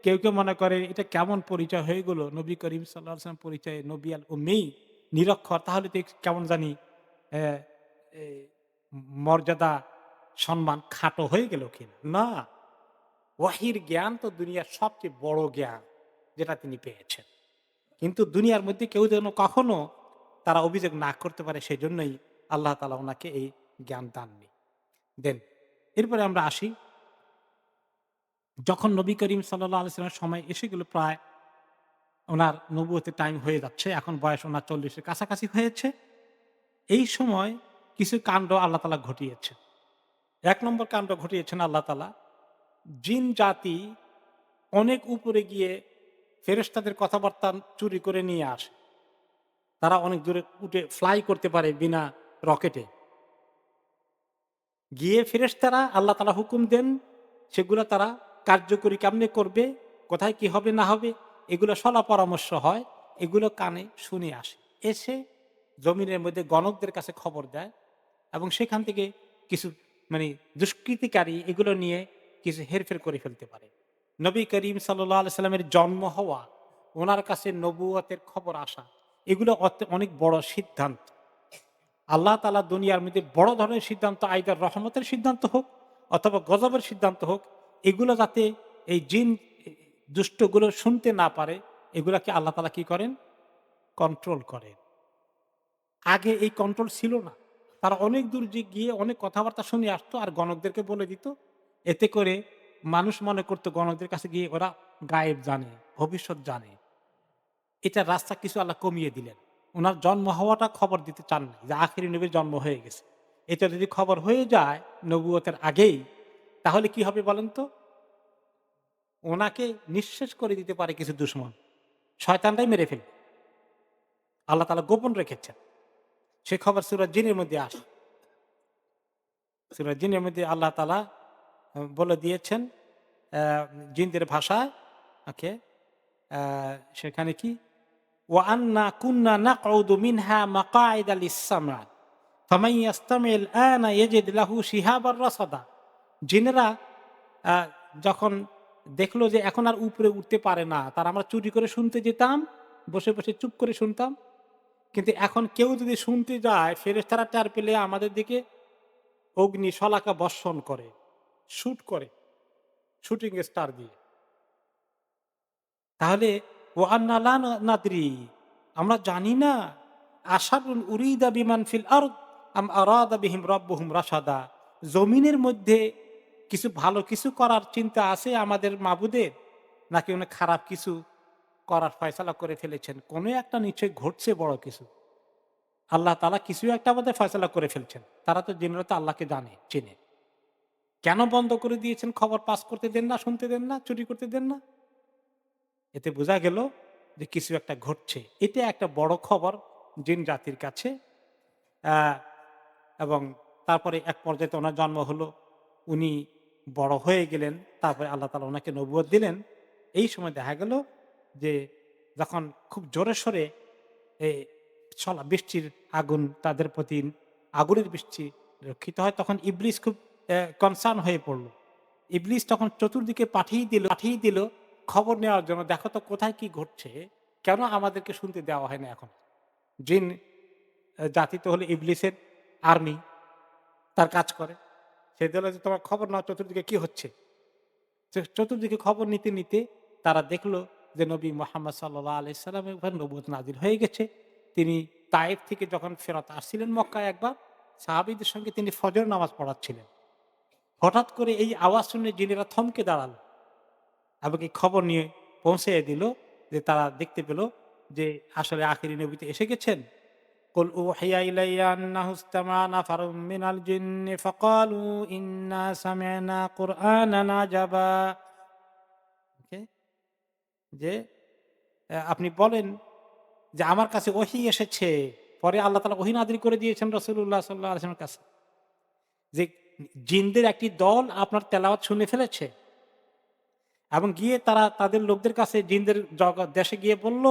কেউ, কেউ মনে করে এটা কেমন পরিচয় হয়ে গেল? নবী করিম সাল্লাল্লাহু আলাইহি ওয়াসাল্লাম পরিচয় নবী আল উম্মি, নিরক্ষর, তাহলে তো কেমন জানি অ্যা এ মর্যাদা, সম্মান খাটো হয়ে গেল কিনা? না, ওয়াহির জ্ঞান তো দুনিয়ার সবচেয়ে বড় জ্ঞান যেটা তিনি পেয়েছেন। কিন্তু দুনিয়ার মধ্যে কেউ যেন কখনো তারা অভিযোগ না করতে পারে, সেজন্যই আল্লাহ তাআলা উনাকে এই জ্ঞান দেন। এরপরে আমরা আসি, যখন নবী করিম সাল্লাল্লাহু আলাইহি ওয়াসাল্লামের সময় এসে গেল, প্রায় উনার নবুয়তের টাইম হয়ে যাচ্ছে, এখন বয়স উনার ৪০ এর কাছাকাছি হয়েছে। এই সময় কিছু কাণ্ড আল্লাহ তাআলা ঘটিয়েছেন। ১ নম্বর কাণ্ড ঘটিয়েছেন আল্লাহ তাআলা, জিন জাতি অনেক উপরে গিয়ে ফেরেশতাদের কথাবার্তা চুরি করে নিয়ে আসে। তারা অনেক দূরে উঠে ফ্লাই করতে পারে বিনা রকেটে। গিয়ে ফেরেশতারা আল্লাহ তাআলা হুকুম দেন, সেগুলো তারা কার্যকরী কেমনে করবে, কোথায় কি হবে না হবে, এগুলো সলা পরামর্শ হয়। এগুলো কানে শুনে আসে। এসে জমিনের মধ্যে গণকদের কাছে খবর দেয় এবং সেখান থেকে কিছু মানে দুষ্কৃতিকারী এগুলো নিয়ে কিছু হেরফের করে ফেলতে পারে। নবী করিম সাল্লাল্লাহু আলাইহি সাল্লামের জন্ম হওয়া, ওনার কাছে নবুয়তের খবর আসা, এগুলো অনেক বড় সিদ্ধান্ত। আল্লাহ তাআলা দুনিয়ার মধ্যে বড় ধরনের সিদ্ধান্ত, আইদার রহমতের সিদ্ধান্ত হোক অথবা গজবের সিদ্ধান্ত হোক, এগুলো যাতে এই জিন দুষ্টগুলো শুনতে না পারে, এগুলাকে আল্লাহ তাআলা কি করেন? কন্ট্রোল করেন। আগে এই কন্ট্রোল ছিল না। তারা অনেক দূর গিয়ে অনেক কথাবার্তা শুনে আসতো আর গণকদেরকে বলে দিত। এতে করে মানুষ মনে করত গণকদের কাছে গিয়ে ওরা গায়েব জানে, ভবিষ্যৎ জানে। এটার রাস্তা কিছু আল্লাহ কমিয়ে দিলেন। উনার জন্ম হওয়াটা খবর দিতে চান নাই যে আখেরি নবীর জন্ম হয়ে গেছে। এটা যদি খবর হয়ে যায় নবুয়তের আগেই, তাহলে কি হবে বলেন তো? ওনাকে নিঃশেষ করে দিতে পারে কিছু দুশমন। শয়তানরাই মেরে ফেলবে। আল্লাহ তাআলা গোপন রেখেছেন। সে খবর সূরা জিনের মধ্যে আসে। সূরা জিনের মধ্যে আল্লাহ তাআলা বলে দিয়েছেন আ জিনদের ভাষায়, ওকে, আ সেখানে কি? ওয়া আন্না কুন্না নাকউদু মিনহা মাকআইদা লিস-সামা ফামান ইয়াস্তামি'ল আনা ইয়াজিদ লাহু শিহাবার রাসাদা। জিনেরা আ যখন দেখলো যে এখন আর উপরে উঠতে পারে না, তার আমরা চুরি করে শুনতে যেতাম, বসে, বসে চুপ করে শুনতাম। কিন্তু এখন কেউ যদি শুনতে যায়, ফেরেশতারা টের পেলে আমাদের দিকে অগ্নি শলাকা বর্ষণ করে, শুট করে, শুটিং স্টার দিয়ে। তাহলে ও আন্না লা নাদরি, আমরা জানি না আশারুন উরিদা বিমান ফিল আরদ আম আরাদা বিহিম রাব্বুহুম রাশাদা। জমিনের মধ্যে কিছু ভালো কিছু করার চিন্তা আছে আমাদের মাবুদের, নাকি উনি খারাপ কিছু করার ফয়সালা করে ফেলেছেন? কোনো একটা নিশ্চয়ই ঘটছে বড় কিছু। আল্লাহ তাআলা কিছু একটা আমাদের ফয়সালা করে ফেলছেন। তারা তো জিনেরা তো আল্লাহকে জানে, চেনে। কেন বন্ধ করে দিয়েছেন? খবর পাস করতে দেন না, শুনতে দেন না, চুরি করতে দেন না? এতে বোঝা গেল যে কিছু একটা ঘটছে। এটা একটা বড় খবর জিন জাতির কাছে। আহ, এবং তারপরে এক পর্যায়ে তো ওনার জন্ম হলো, উনি বড় হয়ে গেলেন, তারপরে আল্লাহ তাআলা ওনাকে নবুয়ত দিলেন। এই সময় দেখা গেল যে যখন খুব জোরে সোরে এ বৃষ্টির আগুন তাদের প্রতি, আগুনের বৃষ্টি রক্ষিত হয়, তখন ইবলিস খুব কনসার্ন হয়ে পড়ল। ইবলিস তখন চতুর্দিকে পাঠিয়ে দিল খবর নেওয়ার জন্য, দেখো তো কোথায় কি ঘটছে, কেন আমাদেরকে শুনতে দেওয়া হয় না এখন। জিন জাতি তো হলো ইবলিসের আর্মি, তার কাজ করে। সে দিল যে তোমার খবর নাও চতুর্দিকে কি হচ্ছে। চতুর্দিকে খবর নিতে নিতে তারা দেখলো যে নবী মোহাম্মদ সাল্লাল্লাহু আলাইহি সাল্লামের উপর নবুয়ত নাজিল হয়ে গেছে। তিনি তায়েফ থেকে যখন ফেরত আসছিলেন মক্কায়, একবার সাহাবীদের সঙ্গে তিনি ফজর নামাজ পড়াচ্ছিলেন। হঠাৎ করে এই আওয়াজ শুনে জিনেরা থমকে দাঁড়ালো এবং এই খবর নিয়ে পৌঁছে দিল যে তারা দেখতে পেল যে আসলে আখেরি নবীতে এসে গেছেন। কুল উহিয়া ইলাইয়া আন্নাহু ইসতামা'a নাফারুম মিনাল জিন্নি ফাকালু ইন্না সামি'না কুরআনান আজাবা। ওকে, যে আপনি বলেন যে আমার কাছে ওহী এসেছে। পরে আল্লাহ তাআলা ওহী নাযিল করে দিয়েছেন রাসূলুল্লাহ সাল্লাল্লাহু আলাইহি ওয়াসাল্লামের কাছে যে জিনদের একটি দল আপনার তেলাওয়াত শুনে ফেলেছে এবং গিয়ে তারা তাদের লোকদের কাছে জিনদের দেশে গিয়ে বলল,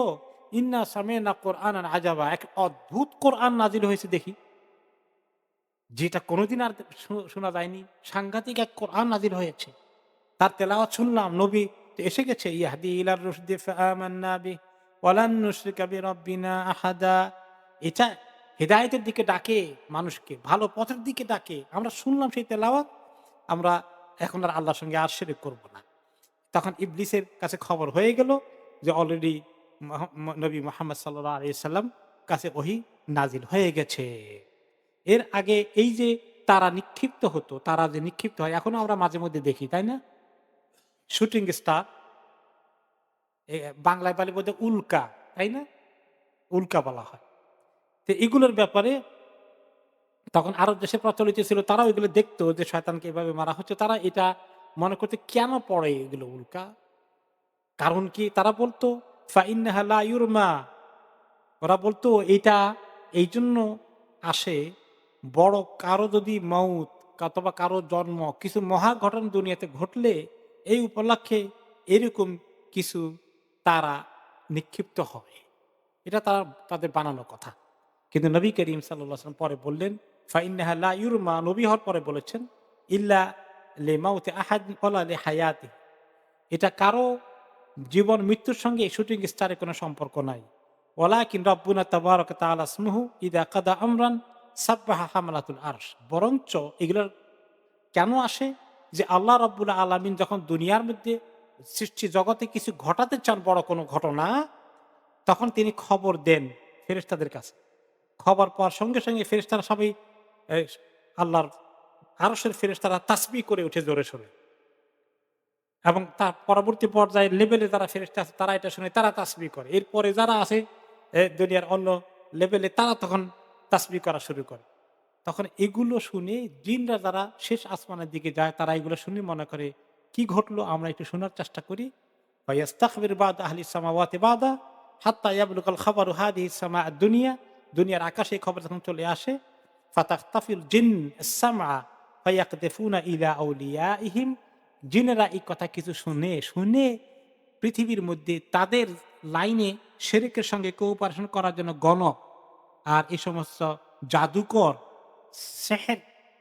ইন্না সামি'না কুরআনান আজাবা, এক অদ্ভুত কোরআন নাজিল হয়েছে দেখি, যেটা কোনোদিন আর শোনা যায়নি। সাংঘাতিক এক কোরআন নাজিল হয়েছে, তার তেলাওয়াত শুনলাম, নবী তো এসে গেছে। ইয়াহদি ইলার রুশদি ফাআমান্না বিহি ওয়া লান নুশরিকা বিরাব্বিনা আহাদা। এটা হেদায়েতের দিকে ডাকে মানুষকে, ভালো পথের দিকে ডাকে। আমরা শুনলাম সেই তেলাওয়াত, আমরা এখন আর আল্লাহর সঙ্গে আর শিরক করব না। তখন ইবলিসের কাছে খবর হয়ে গেল যে অলরেডি নবী মুহাম্মদ সাল্লাল্লাহু আলাইহি সাল্লাম কাছে ওহী নাজিল হয়ে গেছে। এর আগে এই যে তারা নিক্ষিপ্ত হতো, তারা যে নিক্ষিপ্ত হয় এখনো আমরা মাঝে মধ্যে দেখি, তাই না? শুটিং স্টার, বাংলায় বলে বোধহয় উল্কা, তাই না? উল্কা বলা হয়। তো এগুলোর ব্যাপারে তখন আরব দেশে প্রচলিত ছিল, তারাও এগুলো দেখতো যে শয়তানকে এভাবে মারা হচ্ছে। তারা এটা মনে করতে কেন পড়ে এগুলো উল্কা? কারণ কি? তারা বলতো ফাইন্নাহা লা ইউরমা, ওরা বলতো এইটা এই জন্য আসে, বড় কারো যদি মউত অথবা কারো জন্ম কিছু মহা ঘটনা দুনিয়াতে ঘটলে এই উপলক্ষে এরকম কিছু তারা নিক্ষিপ্ত হয়। এটা তারা তাদের বানানো কথা। কিন্তু নবী করিম সাল্লাল্লাহু আলাইহি ওয়াসাল্লাম পরে বললেন, ফাইন্নাহা লা ইউরমা, নবী হওয়ার পরে বলেছেন, ইল্লা লিমাউতি আহাদিন ওয়ালা লিহায়াতিহি, এটা কারো জীবন মৃত্যুর সঙ্গে শুটিং স্টারের কোনো সম্পর্ক নাই। ওয়ালাকিন রাব্বুনা তাবারাকা ওয়া তাআলা ইসমুহু ইযা কাদা আমরান সাব্বাহা হামালাতুল আরশ। বরঞ্চ এগুলোর কেন আসে? যে আল্লাহ রাব্বুল আলামিন যখন দুনিয়ার মধ্যে সৃষ্টি জগতে কিছু ঘটাতে চান, বড় কোনো ঘটনা, তখন তিনি খবর দেন ফেরেশতাদের কাছে। খবর পাওয়ার সঙ্গে, সঙ্গে ফেরেশতারা সবাই এ আল্লাহর আরশের ফেরেশতারা তাসবিহ করে উঠে জোরে সোরে। এবং তার পরবর্তী পর্যায়ে লেভেলে যারা ফেরেশতা আছে তারা এটা শুনে তারা তাসবিহ করে। এরপরে যারা আছে দুনিয়ার অন্য লেভেলে তারা তখন তাসবিহ করা শুরু করে। তখন এগুলো শুনে জিনরা যারা শেষ আসমানের দিকে যায় তারা এগুলো শুনে মনে করে কি ঘটলো আমরা একটু শোনার চেষ্টা করি। ফায়াস্তাখবির বাদ আহলি সামাওয়াতি বাদা হাত্তা ইয়াবলুগাল খাবারু হাদিহিস সামা দুনিয়া। দুনিয়ার আকাশে এই খবর যখন চলে আসে, ফাতাখতাফিল জিন আস-সামআ ফায়াকদিফুনা ইলা আউলিয়াইহিম। জিনেরা এই কথা কিছু শুনে পৃথিবীর মধ্যে তাদের লাইনে শিরকের সঙ্গে কোঅপারেশন করার জন্য গণক আর এই সমস্ত জাদুকর, সেহের,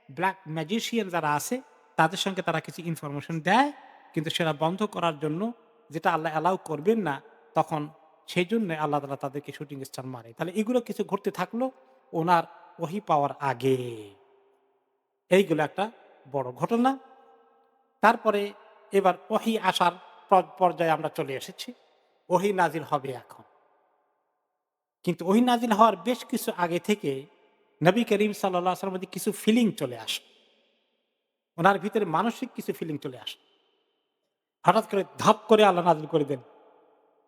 ব্ল্যাক ম্যাজিশিয়ান যারা আছে তাদের সঙ্গে তারা কিছু ইনফরমেশন দেয়, কিন্তু সেটা বন্ধ করার জন্য যেটা আল্লাহ অ্যালাউ করবেন না, তখন সেই জন্য আল্লাহ তাআলা তাদেরকে শুটিং স্টার মারে। তাহলে এগুলো কিছু ঘটতে থাকলো ওনার ওহী পাওয়ার আগে। এইগুলো একটা বড় ঘটনা। তারপরে এবার ওহী আসার পর্যায়ে আমরা চলে এসেছি। ওহী নাজিল হবে এখন। কিন্তু ওহী নাজিল হওয়ার বেশ কিছু আগে থেকে নবী করিম সাল্লাল্লাহু আলাইহি ওয়াসাল্লামের মধ্যে কিছু ফিলিং চলে আসে। উনার ভিতরে মানসিক কিছু ফিলিং চলে আসে। হঠাৎ করে ধপ করে আল্লাহ নাজিল করে দেন।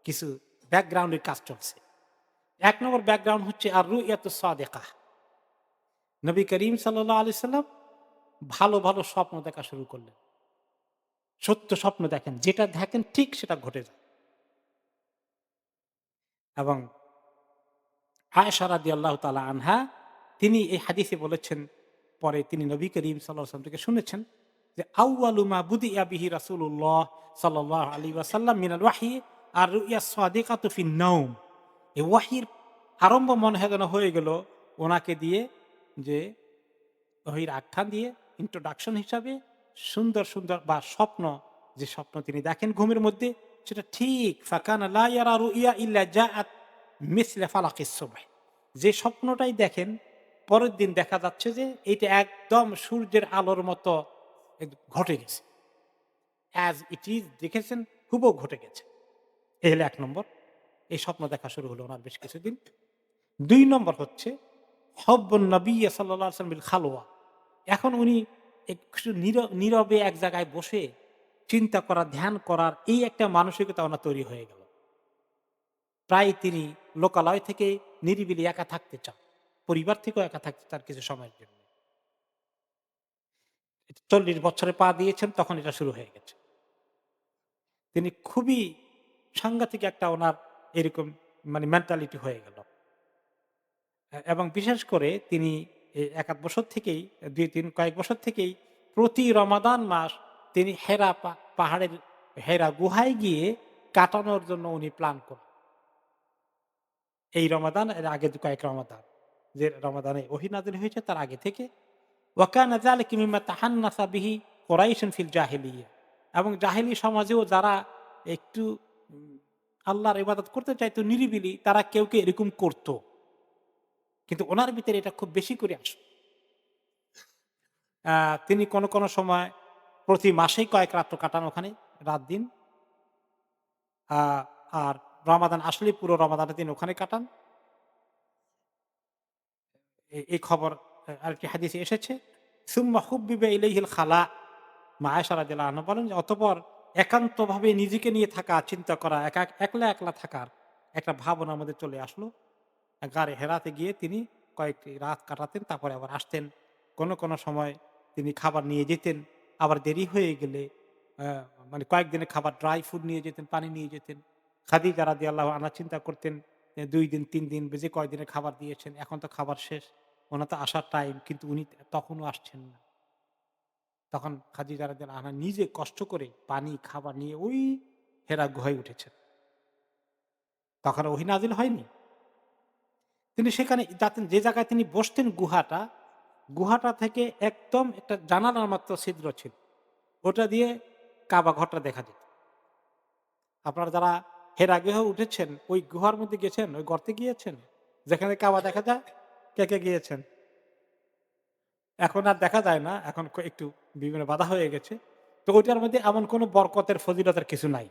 কিছু ব্যাকগ্রাউন্ডের কাজ চলছে। ১ নম্বর ব্যাকগ্রাউন্ড হচ্ছে আর রুইয়াতুস সাদিকাহ। নবী করিম সাল্লাল্লাহু আলাইহি সাল্লাম ভালো, ভালো স্বপ্ন দেখা শুরু করলেন। সত্য স্বপ্ন দেখেন। যেটা দেখেন ঠিক সেটা ঘটে যায়। এবং আয়েশা রাদিয়াল্লাহু তাআলা আনহা তিনি এই হাদিসে বলেছেন, পরে তিনি নবী করিম সাল্লাল্লাহু আলাইহি ওয়াসাল্লাম থেকে শুনেছেন যে আউয়ালু মা বুদিআ বিহি রাসূলুল্লাহ সাল্লাল্লাহু আলাইহি ওয়াসাল্লাম মিনাল ওয়াহয়ি আর রুইয়া সাদিকাতু ফিন নাওম। এই ওয়াহয়ির আরম্ভ মনে হয় যেন হয়ে গেল ওনাকে দিয়ে, যে ওহীর আখ্যান দিয়ে ইন্ট্রোডাকশন হিসাবে সুন্দর, সুন্দর বা স্বপ্ন, যে স্বপ্ন তিনি দেখেন ঘুমের মধ্যে সেটা ঠিক ফাকানা লা ইয়ারা রুইয়া ইল্লা জাআত মিসলা ফালাকিস সুবহ। যে স্বপ্নটাই দেখেন পরের দিন দেখা যাচ্ছে যে এটা একদম সূর্যের আলোর মতো ঘটে গেছে। অ্যাজ ইট ইজ দেখেছেন হুবহু ঘটে গেছে। এই হলো ১ নম্বর। এই স্বপ্ন দেখা শুরু হলো ওনার বেশ কিছুদিন। ২ নম্বর হচ্ছে হব্বুন নবী সাল্লাল্লাহু আলাইহি ওয়াসাল্লাম বিল খালওয়া। এখন উনি একটু নীরবে এক জায়গায় বসে চিন্তা করা, ধ্যান করার এই একটা মানসিকতা ওনার তৈরি হয়ে গেল। প্রায় তিনি লোকালয় থেকে নিরিবিলি একা থাকতে চান। পরিবার থেকেও একা থাকতে চান কিছু সময়ের জন্য। ৪০ বছরে পা দিয়েছেন তখন এটা শুরু হয়ে গেছে। তিনি খুবই সাংঘাতিক একটা ওনার এরকম মানে মেন্টালিটি হয়ে গেল। এবং বিশেষ করে তিনি এই ১ বছর থেকেই ২-৩ কয়েক বছর থেকেই প্রতি রমাদান মাস তিনি হেরা পাহাড়ের হেরা গুহায় গিয়ে কাটানোর জন্য উনি প্ল্যান করেন। এই রমাদান এর আগে কয়েক রমাদান, যে রমাদানে ওহী নাযিল হয়েছে তার আগে থেকে। ওয়া কানা যালিকা মিম্মা তাহান্নাসা বিহি কুরাইশুন ফিল জাহিলিয়্যাহ। এবং জাহেলী সমাজেও যারা একটু উম আল্লাহর ইবাদত করতে চাইতো নিরিবিলি, তারা কেউ এরকম করত। কিন্তু উনার ভিতরে এটা খুব বেশি করে আসে। তিনি কোন সময় প্রতি মাসেই কয়েক রাত্র কাটান ওখানে, রাত-দিন। আ আর রমাদান আসলেই পুরো রমাদানটা তিনি ওখানে কাটান। এই খবর আরেকটি হাদিসে এসেছে। সুম্মা হুব্বিবা ইলাইহিল খালা। মা আয়েশা রাদিয়াল্লাহু আনহা বলেন যে অতঃপর একান্তভাবে নিজেকে নিয়ে থাকা, চিন্তা করা, একলা, একলা থাকার একটা ভাবনার মধ্যে চলে আসলো। গাড়ে হেরাতে গিয়ে তিনি কয়েকটি রাত কাটাতেন, তারপরে আবার আসতেন। কোন সময় তিনি খাবার নিয়ে যেতেন, আবার দেরি হয়ে গেলে মানে কয়েকদিনের খাবার ড্রাই ফুড নিয়ে যেতেন, পানি নিয়ে যেতেন। খাদিজা রাদিয়াল্লাহু আনহা চিন্তা করতেন ২ দিন ৩ দিন যে কয়দিনের খাবার দিয়েছেন, এখন তো খাবার শেষ। ওনার তো আসার টাইম কিন্তু উনি তখনও আসছেন না। তখন খাদিজা রাদিয়াল্লাহু আনহা নিজে কষ্ট করে পানি, খাবার নিয়ে ওই হেরা গুহায় উঠেছেন। তখন ওহী নাজিল হয়নি। তিনি সেখানে যাতেন যে জায়গায় তিনি বসতেন গুহাটা থেকে একদম একটা জানালার মাত্র ছিদ্র ছিল। ওটা দিয়ে কাবা ঘরটা দেখা যেত। আপনারা যারা হেরা গুহায় উঠেছেন, ওই গুহার মধ্যে গেছেন, ওই গর্তে গিয়েছেন? যেখানে কাবা দেখা যায়? কে, কে গিয়েছেন? এখন আর দেখা যায় না। এখন একটু বিভিন্ন বাধা হয়ে গেছে। তো ওইটার মধ্যে এমন কোন বরকতের ফজিলতের কিছু নাই।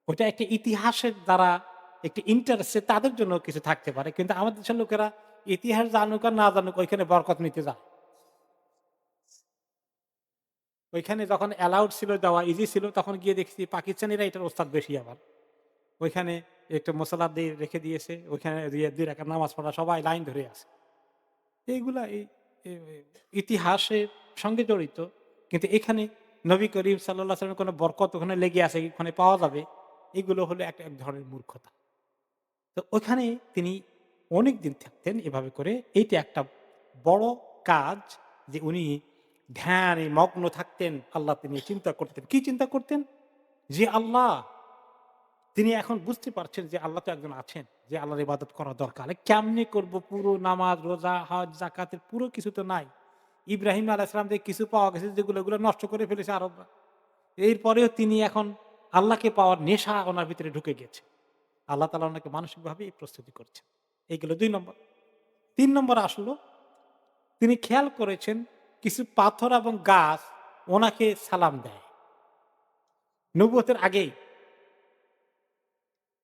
ওইটা একটা ইতিহাসের দ্বারা একটি ইন্টারেস্টে তাদের জন্য কিছু থাকতে পারে। কিন্তু আমাদের দেশের লোকেরা ইতিহাস জানুক আর না জানুক ওইখানে বরকত নিতে যায়। ওইখানে যখন অ্যালাউড ছিল যাওয়া ইজি ছিল তখন গিয়ে দেখছি পাকিস্তানিরা এটার ওস্তাদ বেশি আবার। ওইখানে একটা মুসাল্লা দিয়ে রেখে দিয়েছে। ওইখানে ২ রাকাত নামাজ পড়া সবাই লাইন ধরে আছে। এইগুলা এই এ এ ইতিহাসের সঙ্গে জড়িত। কিন্তু এখানে নবী করিম সাল্লাল্লাহু আলাইহি ওয়াসাল্লামের কোন বরকত ওখানে লেগে আছে, ওখানে পাওয়া যাবে। এগুলো হলো এক ধরনের মূর্খতা। তো ওখানে তিনি অনেকদিন থাকতেন এভাবে করে। এইটা একটা বড় কাজ যে উনি ধ্যানে মগ্ন থাকতেন, আল্লাহ তিনি চিন্তা করতেন। কি চিন্তা করতেন? যে আল্লাহ তিনি এখন বুঝতে পারছেন যে আল্লাহ তো একজন আছেন, যে আল্লাহর ইবাদত করা দরকার। কেমনে করব? পুরো নামাজ, রোজা, হজ, যাকাতের পুরো কিছু তো নাই। ইব্রাহিম আলাইহিস সালাম থেকে কিছু পাওয়া গেছে যেগুলো এগুলো নষ্ট করে ফেলেছে আরবরা। এরপরেও তিনি এখন আল্লাহকে পাওয়ার নেশা ওনার ভিতরে ঢুকে গেছে। আল্লাহ তাআলা ওনাকে মানসিকভাবে এই প্রস্তুতি করছেন। এইগুলো ২ নম্বর। ৩ নম্বর আসলো তিনি খেয়াল করেছেন কিছু পাথর এবং গাছ ওনাকে সালাম দেয়। নবুয়তের আগেই।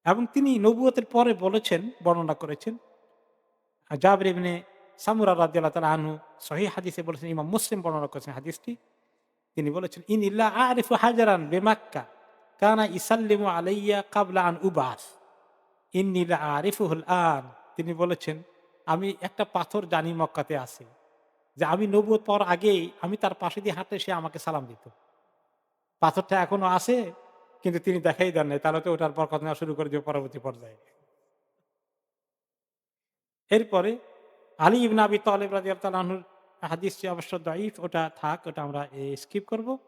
এবং তিনি নবুয়তের পরে বলেছেন, বর্ণনা করেছেন জাবির ইবনে সামুরা রাদিয়াল্লাহু তাআলা আনহু সহিহ হাদিসে বলেছেন, ইমাম মুসলিম বর্ণনা করেছেন হাদিসটি। তিনি বলেছেন, "ইন্নী লা আরিফু হাজারান বিমাক্কা কানা ইসাল্লিমু আলাইয়া ক্বাবলা আন উবাস। ইন্নী লা আরিফুহুল আন।" তিনি বলেছেন, "আমি একটা পাথর জানি মক্কাতে আছে। যে আমি নবুয়ত পাওয়ার আগেই আমি তার পাশে দিয়ে হাঁটলে সে আমাকে সালাম দিত। পাথরটা এখনো আছে কিন্তু তিনি দেখাই দেন নাই। তাহলে তো ওটার বরকত নেওয়া শুরু করে দিবে পরবর্তী পর্যায়ে।" এরপরে আলী ইবনে আবি তালিব রাদিয়াল্লাহু তাআলা আনহুর হাদিসটি অবশ্য দাঈফ, ওটা থাক, ওটা আমরা স্কিপ করব।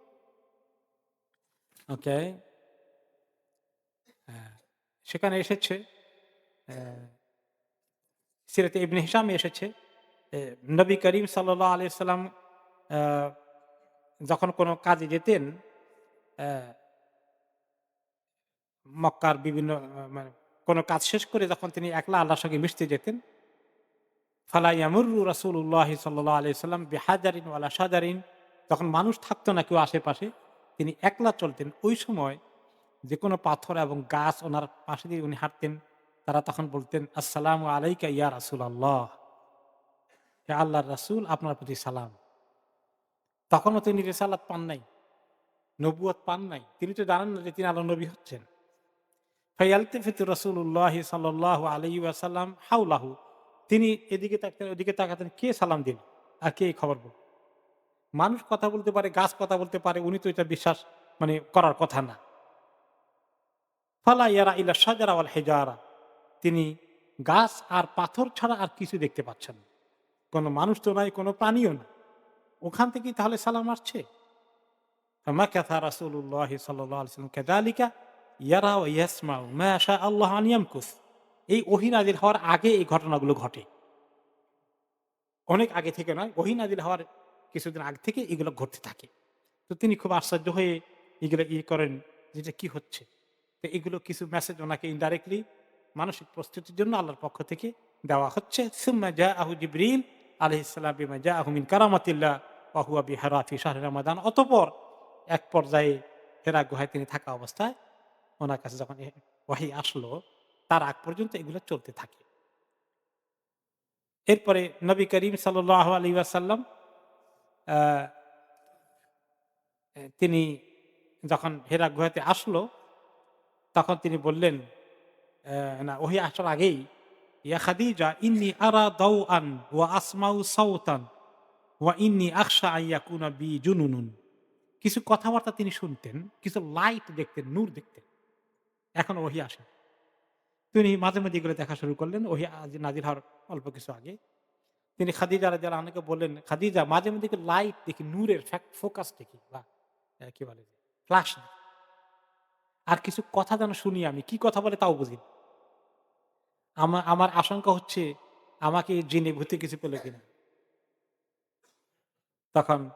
ওকে। হ্যাঁ, সেখানে এসেছে অ্যা সিরাতে ইবনে হিশামে এসেছে নবী করিম সাল্লাল্লাহু আলাইহি সাল্লাম আ যখন কোন কাজে যেতেন অ্যা মক্কার বিভিন্ন মানে কোন কাজ শেষ করে যখন তিনি একলা আল্লাহর সঙ্গে মিশতে যেতেন, ফালা ইয়ামুরু রাসূলুল্লাহি সাল্লাল্লাহু আলাইহি সাল্লাম বিহাজারিন ওয়ালা শাজারিন, তখন মানুষ থাকতো না কেউ আশেপাশে, তিনি একলা চলতেন। ওই সময় যেকোনো পাথর এবং গাছ ওনার পাশে দিয়ে উনি হাঁটতেন, তারা তখন বলতেন, "আসসালামু আলাইকা ইয়া রাসূলাল্লাহ।" হে আল্লাহর রাসূল, আপনার প্রতি সালাম। তখনও তিনি রিসালাত পান নাই, নবুয়ত পান নাই। তিনি তো জানেন না যে তিনি আল্লাহর নবী হচ্ছেন। ফায়ালতাফিতু রাসূলুল্লাহি সাল্লাল্লাহু আলাইহি ওয়াসাল্লাম হাওলাহু। তিনি এদিকে তাকাতেন, ওদিকে তাকাতেন, কে সালাম দিল? আর কে এই খবর বলল? মানুষ কথা বলতে পারে, গাছ কথা বলতে পারে, উনি তো এটা বিশ্বাস মানে করার কথা না। ফালা ইয়ারা ইলা শাজারা ওয়াল হিজারা। তিনি গাছ আর পাথর ছাড়া আর কিছু দেখতে পাচ্ছেন না। কোন মানুষ তো নাই, কোন প্রাণীও না। ওখান থেকেই তাহলে সালাম আসছে? ফামাকাথা রাসূলুল্লাহি সাল্লাল্লাহু আলাইহি ওয়াসাল্লাম কাযালিকা ইয়ারা ওয়া ইয়াসমাউ মা শা আল্লাহু আন ইয়ামকুস। এই ওহী নাযিল হওয়ার আগে এই ঘটনাগুলো ঘটে। অনেক আগে থেকে নয়, ওহী নাযিল হওয়ার কিছুদিন আগে থেকে এগুলো ঘটতে থাকে। তো তিনি খুব আশ্চর্য হয়ে এগুলো করেন যে এটা কি হচ্ছে? তো এগুলো কিছু মেসেজ ওনাকে ইনডাইরেক্টলি মানসিক প্রস্তুতির জন্য আল্লাহর পক্ষ থেকে দেওয়া হচ্ছে। সুম্মা জাআহু জিবরিল আলাইহিস সালাম বিমা জাআহু মিন কারামাতিল্লাহ ওয়া হুয়া বিহিরা ফি শাহরি রমাদান। অতঃপর এক পর্যায়ে হেরা গুহায় তিনি থাকা অবস্থায় ওনার কাছে যখন ওয়াহী আসলো, তার আগ পর্যন্ত এগুলো চলতে থাকে। এরপরে নবী করিম সাল্লাল্লাহু আলাইহি ওয়াসাল্লাম আ তিনি যখন হেরা গুহাতে আসলো, তখন তিনি বললেন, না ওহী আসার আগেই, "ইয়া খাদিজা ইন্নী আরা দাওআন ওয়া আসমাউ সাওতান ওয়া ইন্নী আখশা আন ইয়াকুনা বি জুনুনুন।" কিছু কথাবার্তা তিনি শুনতেন, কিছু লাইট দেখতেন, নূর দেখতেন। এখনো ওহী আসেনি। তিনি মাঝে মাঝে এগুলো দেখা শুরু করলেন ওহি নাজির হওয়ার অল্প কিছু আগে। তিনি খাদিজা রাদিয়াল্লাহু আনহাকে বললেন, "খাদিজা মাঝে মধ্যে লাইট দেখি, নূরের ফোকাস দেখি বা কি বলে ফ্লাশ দেখি। আর কিছু কথা যেন শুনি আমি। কি কথা বলে তাও বুঝি না। আমার আশঙ্কা হচ্ছে আমাকে জিনে ভূতে কিছু পেল কিনা।" তখন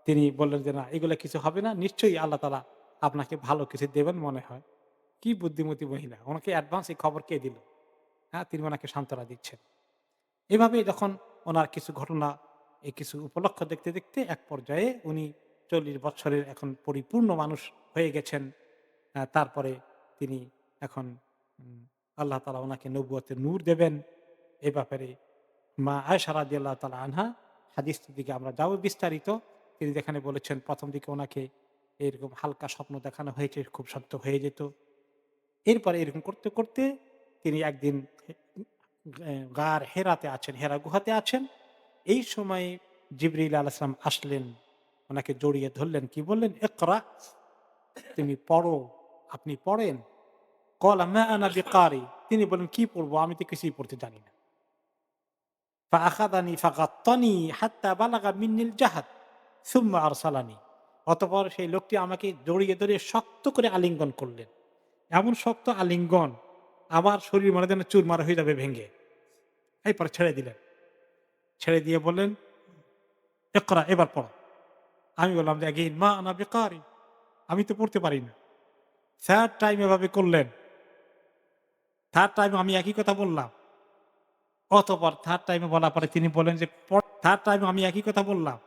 তিনি বললেন যে, "না, এগুলা কিছু হবে না। নিশ্চয়ই আল্লাহ তাআলা আপনাকে ভালো কিছু দেবেন মনে হয়।" কি বুদ্ধিমতী মহিলা! উনাকে অ্যাডভান্স এই খবর কে দিল? হ্যাঁ, তিনি উনাকে সান্ত্বনা দিচ্ছেন। এভাবে যখন ওনার কিছু ঘটনা, এই কিছু উপলক্ষ দেখতে, দেখতে এক পর্যায়ে উনি ৪০ বৎসরের এখন পরিপূর্ণ মানুষ হয়ে গেছেন। তারপরে তিনি এখন উম আল্লাহ তাআলা উনাকে নবুয়তের নূর দেবেন। এ ব্যাপারে মা আয়েশা রাদিয়াল্লাহু তাআলা আনহা হাদিসটির দিকে আমরা যাব বিস্তারিত। তিনি যেখানে বলেছেন ১ম দিকে উনাকে এরকম হালকা স্বপ্ন দেখানো হয়েছে, খুব সত্য হয়ে যেত। এরপরে এরকম করতে, করতে তিনি একদিন গার হেরাতে আছেন, হেরা গুহাতে আছেন। এই সময়ে জিবরিল আলাইহিস সালাম আসলেন, উনাকে জড়িয়ে ধরলেন। কি বললেন? "ইকরা", তুমি পড়ো, আপনি পড়েন। ক্বালা মা আনা বিকারি, তিনি বললেন, "কি পড়বো? আমি তো কিছুই পড়তে জানি না।" ফাআখাযানি ফাগাত্তানি হাত্তা বালাগা মিন্নিল জাহাদ সুম্মা আরসালানি। অতঃপর সেই লোকটি আমাকে জড়িয়ে ধরে শক্ত করে আলিঙ্গন করলেন। এমন শক্ত আলিঙ্গন, আমার শরীর মনে যেন চুরমার হয়ে যাবে ভেঙে। এরপর ছেড়ে দিলেন। ছেড়ে দিয়ে বললেন, "ইকরা", এবার পড়ো। আমি বললাম যে, "এগেইন মা আনা বিকারি", আমি তো পড়তে পারি না। 3rd টাইম এভাবে করলেন। 3rd টাইম আমি একই কথা বললাম। অতঃপর 3rd টাইমে বলার পরে তিনি বললেন যে, 3rd টাইমে আমি একই কথা বললাম।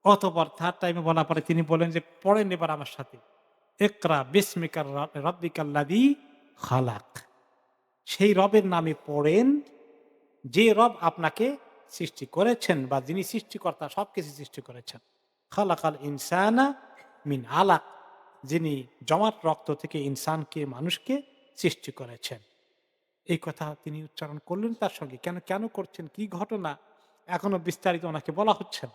অতঃপর 3rd টাইমে বলার পরে তিনি বললেন যে, "পড়েন এবার আমার সাথে। ইকরা বিসমিকা রাব্বিকাল্লাযী খালাক", সেই রবের নামে পড়েন যে রব আপনাকে সৃষ্টি করেছেন বা যিনি সৃষ্টিকর্তা সবকিছু সৃষ্টি করেছেন। খালাকাল ইনসানা মিন আলাক, যিনি জমাট রক্ত থেকে ইনসানকে, মানুষকে সৃষ্টি করেছেন। এই কথা তিনি উচ্চারণ করলেন তার সঙ্গে। কেন, কেন করছেন? কি ঘটনা? এখনো বিস্তারিত ওনাকে বলা হচ্ছে না।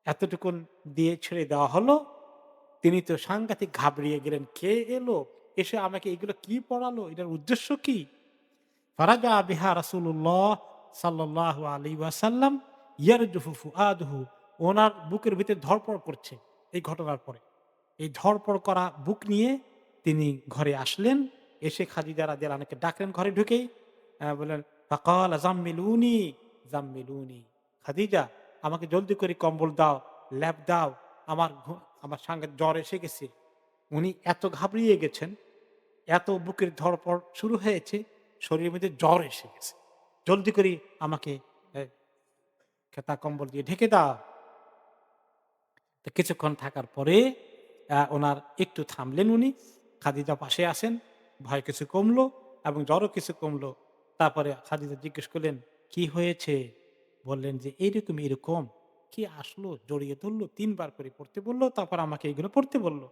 এতটুকুন দিয়ে ছেড়ে দেওয়া হলো। তিনি তো সাংঘাতিক ঘাবড়িয়ে গেলেন। কে এলো? এসে আমাকে এগুলো কি পড়ালো? এটার উদ্দেশ্য কি? ফারাজা বিহা রাসূলুল্লাহ সাল্লাল্লাহু আলাইহি ওয়াসাল্লাম ইয়ারজুফু ফুআদুহু, ওনার বুকের ভিতরে ধড়পড় করছে এই ঘটনার পরে। এই ধড়পড় করা বুক নিয়ে তিনি ঘরে আসলেন। এসে খাদিজা রাদিয়াল্লাহু আনহাকে ডাকলেন ঘরে ঢুকেই। বললেন, ফাকালা জাম্মিলুনি, জাম্মিলুনি। খাদিজা, আমাকে জলদি করে কম্বল দাও, লেপ দাও। আমার আমার সাংঘাতিক জ্বর এসে গেছে। উনি এত ঘাবড়িয়ে গেছেন, এত বুকের ধড়পড় শুরু হয়েছে, শরীরের মধ্যে জ্বর এসে গেছে। জলদি করে আমাকে এ খেতা কম্বল দিয়ে ঢেকে দাও। তো কিছুক্ষণ থাকার পরে উনার একটু থামলেন উনি। খাদিজা পাশে আছেন। ভয় কিছু কমলো এবং জ্বরও কিছু কমলো। তারপরে খাদিজা জিজ্ঞেস করলেন, "কি হয়েছে?" বললেন যে, "এইরকম, এরকম।" কি আসলো? জড়িয়ে ধরলো, ৩ বার করে পড়তে বলল, তারপর আমাকে এগুলো পড়তে বলল।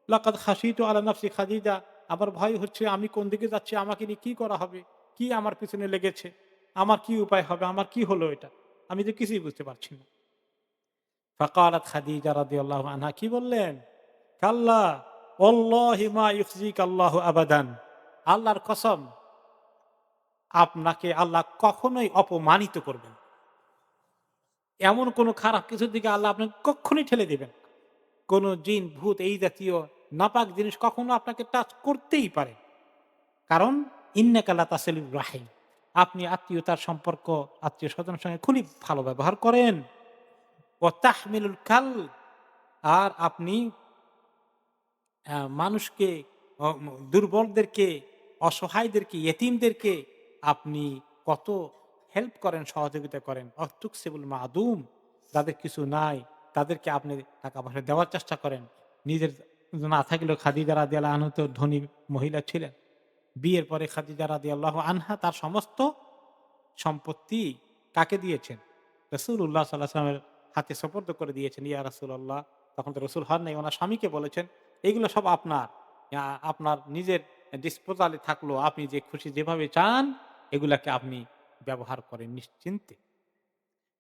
লাকাদ খাশিতু আলা নাফসি খাদিজা, আমার ভয় হচ্ছে আমি কোন দিকে যাচ্ছি, আমাকে নিয়ে কি করা হবে? কি আমার পিছনে লেগেছে? আমার কি উপায় হবে? আমার কি হলো এটা? আমি তো কিছুই বুঝতে পারছি না। ফাকালাত খাদিজা রাদিয়াল্লাহু আনহা কি বললেন? কাল্লা ওয়াল্লাহি মা ইউখজিকাল্লাহু আবাদান। আল্লাহর কসম, আপনাকে আল্লাহ কখনোই অপমানিত করবেন। এমন কোন খারাপ কিছুর দিকে আল্লাহ আপনাকে কক্ষণই ঠেলে দিবেন না। কোন জিন, ভূত এই জাতীয় নাপাক জিনিস কখনো আপনাকে টাচ করতেই পারে। কারণ ইন্নাকা লা তাসিলুর রাহিম। আপনি আত্মীয়তার সম্পর্ক, আত্মীয়-স্বজনের সঙ্গে খুবই ভালো ব্যবহার করেন। ওয়া তাহমিলুল কাল, আর আপনি মানুষকে, দুর্বলদেরকে, অসহায়দেরকে, ইয়েতিমদেরকে আপনি কত হেল্প করেন, সহযোগিতা করেন। অতুকসিবুল মাদুম, যাদের কিছু নাই তাদেরকে আপনি টাকা পয়সা দেওয়ার চেষ্টা করেন। নিজের না থাকলেও খাদিজা রাদিয়াল্লাহু আনহা তো ধনী মহিলা ছিলেন। বিয়ের পরে খাদিজা রাদিয়াল্লাহু আনহা তার সমস্ত সম্পত্তি কাকে দিয়েছেন? রাসূলুল্লাহ সাল্লাল্লাহু আলাইহি ওয়াসাল্লামের হাতে সোপর্দ করে দিয়েছেন। ইয়া রাসূলুল্লাহ, তখন তো রাসূল হন নাই, ওনার স্বামীকে বলেছেন, "এগুলো সব আপনার। আপনার নিজের ডিসপোজাল এ থাকলো। আপনি যে খুশি যেভাবে চান এগুলাকে আপনি ব্যবহার করেন নিশ্চিন্তে।"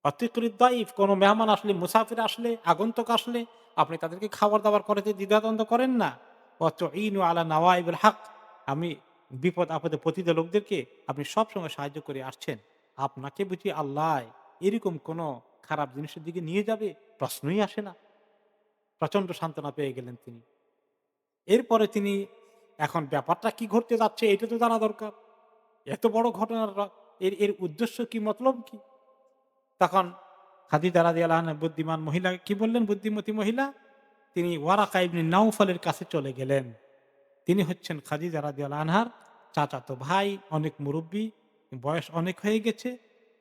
অতিকরিত দাইফ, কোন মেহমান আসলে, মুসাফির আসলে, আগন্তুক আসলে আপনি তাদেরকে খাবার-দাবার করাতে দ্বিধাদ্বন্দ্ব করেন না। ওয়াতুঈনু আলা নাওয়াইবিল হক, আমি বিপদ আপদে পতিত লোকদেরকে আপনি সবসময় সাহায্য করে আসছেন। আপনাকে বুঝি আল্লাহ এরকম কোনো খারাপ জিনিসের দিকে নিয়ে যাবে? প্রশ্নই আসে না। প্রচন্ড সান্ত্বনা পেয়ে গেলেন তিনি। এরপরে তিনি এখন ব্যাপারটা কি ঘটতে যাচ্ছে এটা তো জানা দরকার। এত বড় ঘটনার এর এর উদ্দেশ্য কি, মতলব কি? তখন খাদিজা রাদিয়াল্লাহু আনহা বুদ্ধিমান মহিলা কি বললেন, বুদ্ধিমতী মহিলা? তিনি ওয়ারাকা ইবনে নাউফলের কাছে চলে গেলেন। তিনি হচ্ছেন খাদিজা রাদিয়াল্লাহু আনহার চাচাতো ভাই, অনেক মুরুব্বি, বয়স অনেক হয়ে গেছে।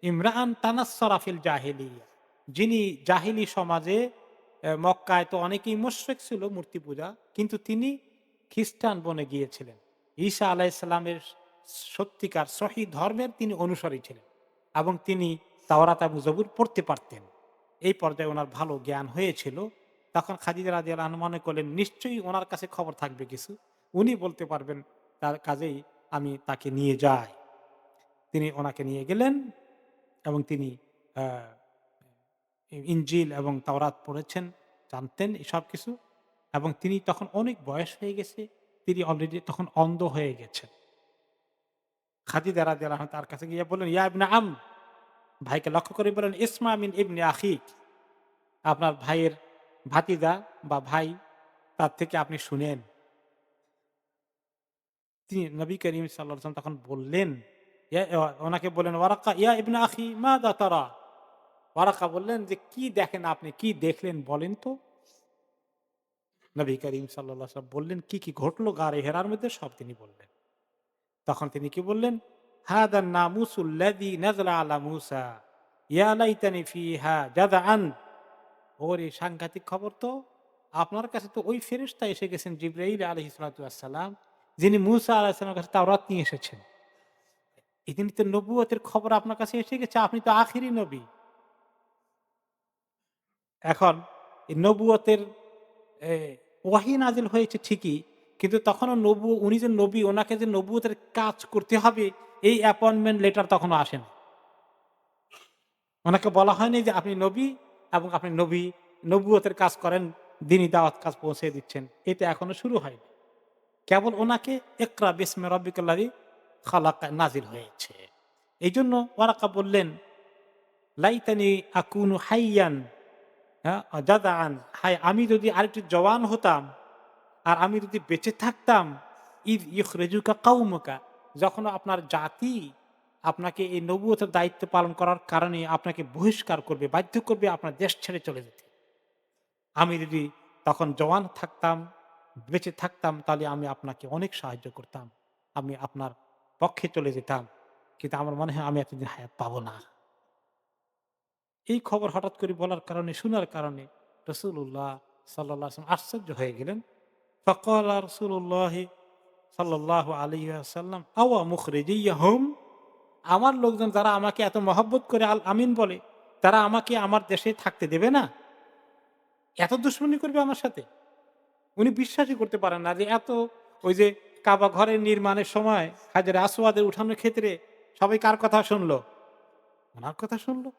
ইমরাআন তানাসসারা ফিল জাহিলিয়্যাহ, যিনি জাহিলি সমাজে মক্কায় তো অনেকেই মুশরিক ছিল মূর্তি পূজা, কিন্তু তিনি খ্রিস্টান বনে গিয়েছিলেন। ঈসা আলাইহিস সালামের সত্যিকার সহি ধর্মের তিনি অনুসারী ছিলেন এবং তিনি তাওরাত এবং জবুর পড়তে পারতেন। এই পর্যায়ে উনার ভালো জ্ঞান হয়েছিল। তখন খাদিজা রাদিয়াল্লাহু আনহা মনে করলেন নিশ্চয়ই উনার কাছে খবর থাকবে কিছু। উনি বলতে পারবেন, তার কাজেই আমি তাকে নিয়ে যাই। তিনি ওনাকে নিয়ে গেলেন এবং তিনি আ ইনজিল এবং তাওরাত পড়েছেন, জানতেন এসব কিছু এবং তিনি তখন অনেক বয়স হয়ে গেছে। তিনি অলরেডি তখন অন্ধ হয়ে গেছেন। খাদিজা রাদিয়াল্লাহু আনহা তার কাছে গিয়ে বললেন, ইয়া ইবনে ভাইকে লক্ষ্য করে বললেন, ইসমা মিন ইবনে আখিক, আপনার ভাইয়ের ভাতিজা বা ভাই, তার থেকে আপনি শুনেন। তিনি নবী করিম সাল্লাল্লাহু আলাইহি ওয়াসাল্লাম তখন বললেন, ওনাকে বললেন, ওয়ারাকা ইয়া ইবনে আখি মাযা তারা? ওয়ারাকা বললেন যে, কি দেখেন আপনি, কি দেখলেন বলেন তো? নবী করিম সাল্লাল্লাহু আলাইহি ওয়াসাল্লাম বললেন, কি কি ঘটলো গারে হেরার মধ্যে সব তিনি বললেন। তখন তিনি কি বললেন? হাদান নামুসুল্লাযী নাযালা আলা মূসা ইয়া লাইতানি ফিহা জাযআন। ওরে সাংঘাতিক খবর তো! আপনার কাছে তো ওই ফেরেশতা এসে গেছেন জিবরাইল আলাইহিস সালাতু ওয়াস সালাম, যিনি মূসা আলাইহিস সালামের কাছে তাওরাত নিয়ে এসেছেন। তিনি তো নবুয়তের খবর আপনার কাছে এসে গেছে। আপনি তো আখিরি নবী। এখন এই নবুয়তের এ ওয়াহী নাজিল হয়েছে ঠিকই, কিন্তু তখনও উনি যে নবী, ওনাকে যে নবুয়তের কাজ করতে হবে এই অ্যাপয়েন্টমেন্ট লেটার তখনও আসেনি। ওনাকে বলা হয়নি যে আপনি নবী এবং আপনি নবুয়তের কাজ করেন, দ্বীনি দাওয়াত কাজ পৌঁছে দিচ্ছেন। এটা এখনো শুরু হয়নি। কেবল ওনাকে ইকরা বিসমি রাব্বিকাল্লাযী খালাক নাজিল হয়েছে। এইজন্য ওয়ারাকা বললেন, লাইতানি আকুনু হাইয়ান, হ্যাঁ, জাযাআন, হায় আমি যদি আরেকটু জওয়ান হতাম আর আমি যদি বেঁচে থাকতাম, ইয ইখরিজুকা কাউমুকা, যখন আপনার জাতি আপনাকে এই নবুয়তের দায়িত্ব পালন করার কারণে আপনাকে বহিষ্কার করবে, বাধ্য করবে আপনার দেশ ছেড়ে চলে যেতে। আমি যদি তখন জওয়ান থাকতাম, বেঁচে থাকতাম, তাহলে আমি আপনাকে অনেক সাহায্য করতাম। আমি আপনার পক্ষে চলে যেতাম। কিন্তু আমার মনে হয় আমি এতদিন হায়াত পাবো না। এই খবর হঠাৎ করে বলার কারণে, শোনার কারণে রাসূলুল্লাহ সাল্লাল্লাহু আলাইহি ওয়াসাল্লাম আশ্চর্য হয়ে গেলেন। ফাকালা রাসূলুল্লাহ সাল্লাল্লাহু আলাইহি ওয়াসাল্লাম, আওয়া মুখরিজিয়াহুম, আমার লোকজন যারা আমাকে এত মহব্বত করে আল আমিন বলে, তারা আমাকে আমার দেশে থাকতে দেবে না? এত দুশমনি করবে আমার সাথে? উনি বিশ্বাসই করতে পারেন না যে এত, ওই যে কাবা ঘরের নির্মাণের সময় হাজরে আসওয়াদের উঠানোর ক্ষেত্রে সবাই কার কথা শুনলো? ওনার কথা শুনলো।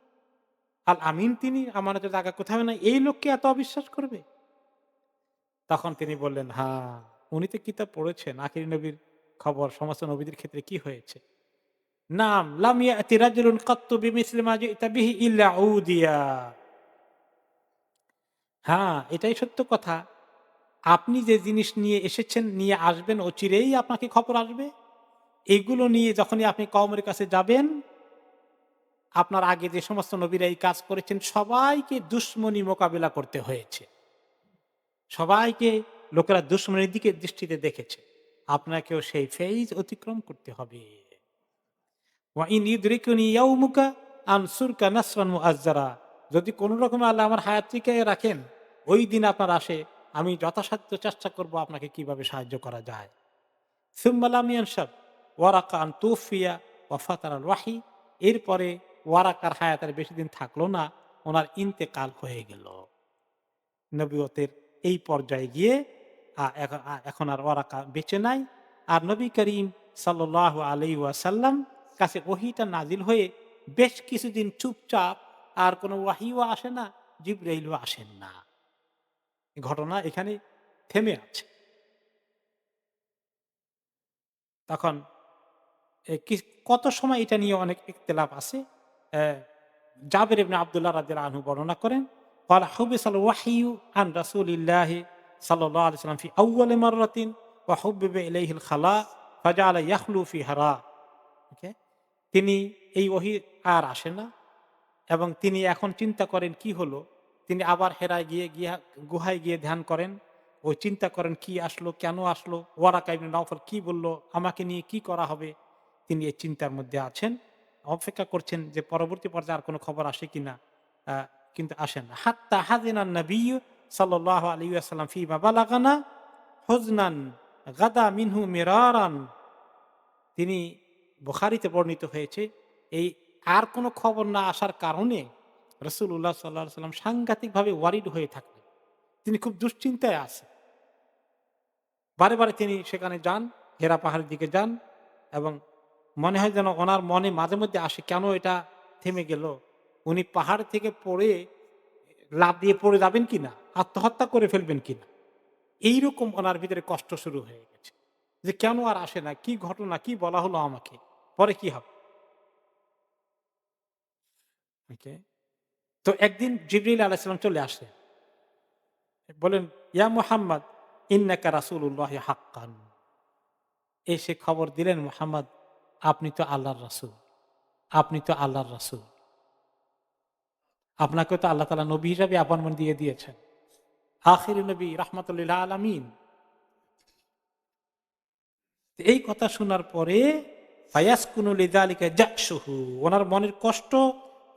আল আমিন তিনি, আমানতের জায়গা কোথাও নাই। এই লোককে এত অবিশ্বাস করবে? তখন তিনি বললেন, হ্যাঁ, উনি তো কিতাব পড়েছেন, আখিরি নবীর খবর সমস্ত নবীদের ক্ষেত্রে কি হয়েছে। নাম লাম ইয়াতি রাজুলুন কাত্তু বিমিসলি মা জিতা বিহি ইল্লা উদিয়া। হ্যাঁ, এটাই সত্য কথা। আপনি যে জিনিস নিয়ে এসেছেন, নিয়ে আসবেন, অচিরেই আপনাকে খবর আসবে। এগুলো নিয়ে যখনই আপনি কওমের কাছে যাবেন, আপনার আগে যে সমস্ত নবীরা এই কাজ করেছেন সবাইকে দুশমনি মোকাবিলা করতে হয়েছে। সবাইকে লোকেরা দুশমনের দিকে দৃষ্টিতে দেখেছে। আপনাকেও সেই ফেজ অতিক্রম করতে হবে। ওয়া ইন ইউদরিকুনি ইয়াউমুকা আনসুরকা নাসরান মুআজ্জারা, যদি কোন রকমে আল্লাহ আমার হায়াত টিকিয়ে রাখেন, ওই দিন আপনার আসে, আমি যথাসাধ্য চেষ্টা করব আপনাকে কিভাবে সাহায্য করা যায়। সুম্মা লাম ইয়ানশাব ওয়ারাকা আন তুফিয়া ওয়া ফাতারা আল ওয়াহী, এরপরে ওয়ারাকার হায়াত আর বেশি দিন থাকলো না, ওনার ইন্তেকাল হয়ে গেল। নবুয়তের এই পর্যায়ে গিয়ে এখন আর ওয়ারাকা বেঁচে নাই। আর নবী করিম সাল্লাল্লাহু আলাইহি ওয়াসাল্লাম কাছে ওহীটা নাজিল হয়ে বেশ কিছুদিন চুপচাপ, আর কোনো ওয়াহিও আসে না, জিবরাইলও আসেন না। ঘটনা এখানে থেমে আছে। তখন কত সময় এটা নিয়ে অনেক ইখতিলাফ আছে। জাবের ইবনে আব্দুল্লাহ রাদিয়াল্লাহু আনহু বর্ণনা করেন, ক্বালা হুবিসাল ওয়াহয়ু আন রাসূলিল্লাহি সাল্লাল্লাহু আলাইহি ওয়াসাল্লাম ফি আউয়ালি মাররাতিন ওয়া হুব্বিবা ইলাইহিল খালা ফাজাআলা ইয়াখলু ফি হারা। ওকে? তিনি এই ওহী আর আসে না এবং তিনি এখন চিন্তা করেন কি হলো? তিনি আবার হেরায় গিয়ে গুহায় গিয়ে ধ্যান করেন। ওই চিন্তা করেন কি আসলো, কেন আসলো? ওয়ারাকা ইবনে নাওফল কি বলল? আমাকে নিয়ে কি করা হবে? তিনি এই চিন্তার মধ্যে আছেন। অপেক্ষা করছেন যে পরবর্তী পর্যায়ে আর কোন খবর আসে কিনা। আ কিন্তু আসে না। হাত্তা হাযিনান নাবিয়্যু সাল্লাল্লাহু আলাইহি ওয়াসাল্লাম ফিমা বালাগানা হুজনান গাদা মিনহু মিরারান। তিনি বুখারীতে বর্ণিত হয়েছে এই আর কোন খবর না আসার কারণে রাসূলুল্লাহ সাল্লাল্লাহু আলাইহি ওয়াসাল্লাম সাংঘাতিকভাবে ওয়ারিড হয়ে থাকলেন। তিনি খুব দুশ্চিন্তায় আছেন। বারে, বারে তিনি সেখানে যান, হেরা পাহাড়ের দিকে যান এবং মনে হয় যেন ওনার মনে মাঝে মধ্যে আসে কেন এটা থেমে গেল? উনি পাহাড় থেকে পড়ে লাফ দিয়ে পড়ে যাবেন কিনা? আত্মহত্যা করে ফেলবেন কিনা? এইরকম ওনার ভিতরে কষ্ট শুরু হয়ে গেছে। যে কেন আর আসে না? কি ঘটনা? কি বলা হলো আমাকে? পরে কি হবে? ওকে? তো একদিন জিবরিল আলাইহিস সালাম চলে আসলেন। বললেন, "ইয়া মুহাম্মদ ইন্নাকা রাসূলুল্লাহি হাক্কান।" এসে খবর দিলেন, "মুহাম্মদ আপনি তো আল্লাহর রাসূল। আপনি তো আল্লাহর রাসূল। আপনাকে তো আল্লাহ তাআলা নবী হিসাবে অ্যাপয়েন্টমেন্ট দিয়ে দিয়েছেন। আখিরি নবী রাহমাতুল লিল আলামিন।" এই কথা শোনার পরে ফায়াসকুনু লিযালিকা জাহশুহু, ওনার মনের কষ্ট,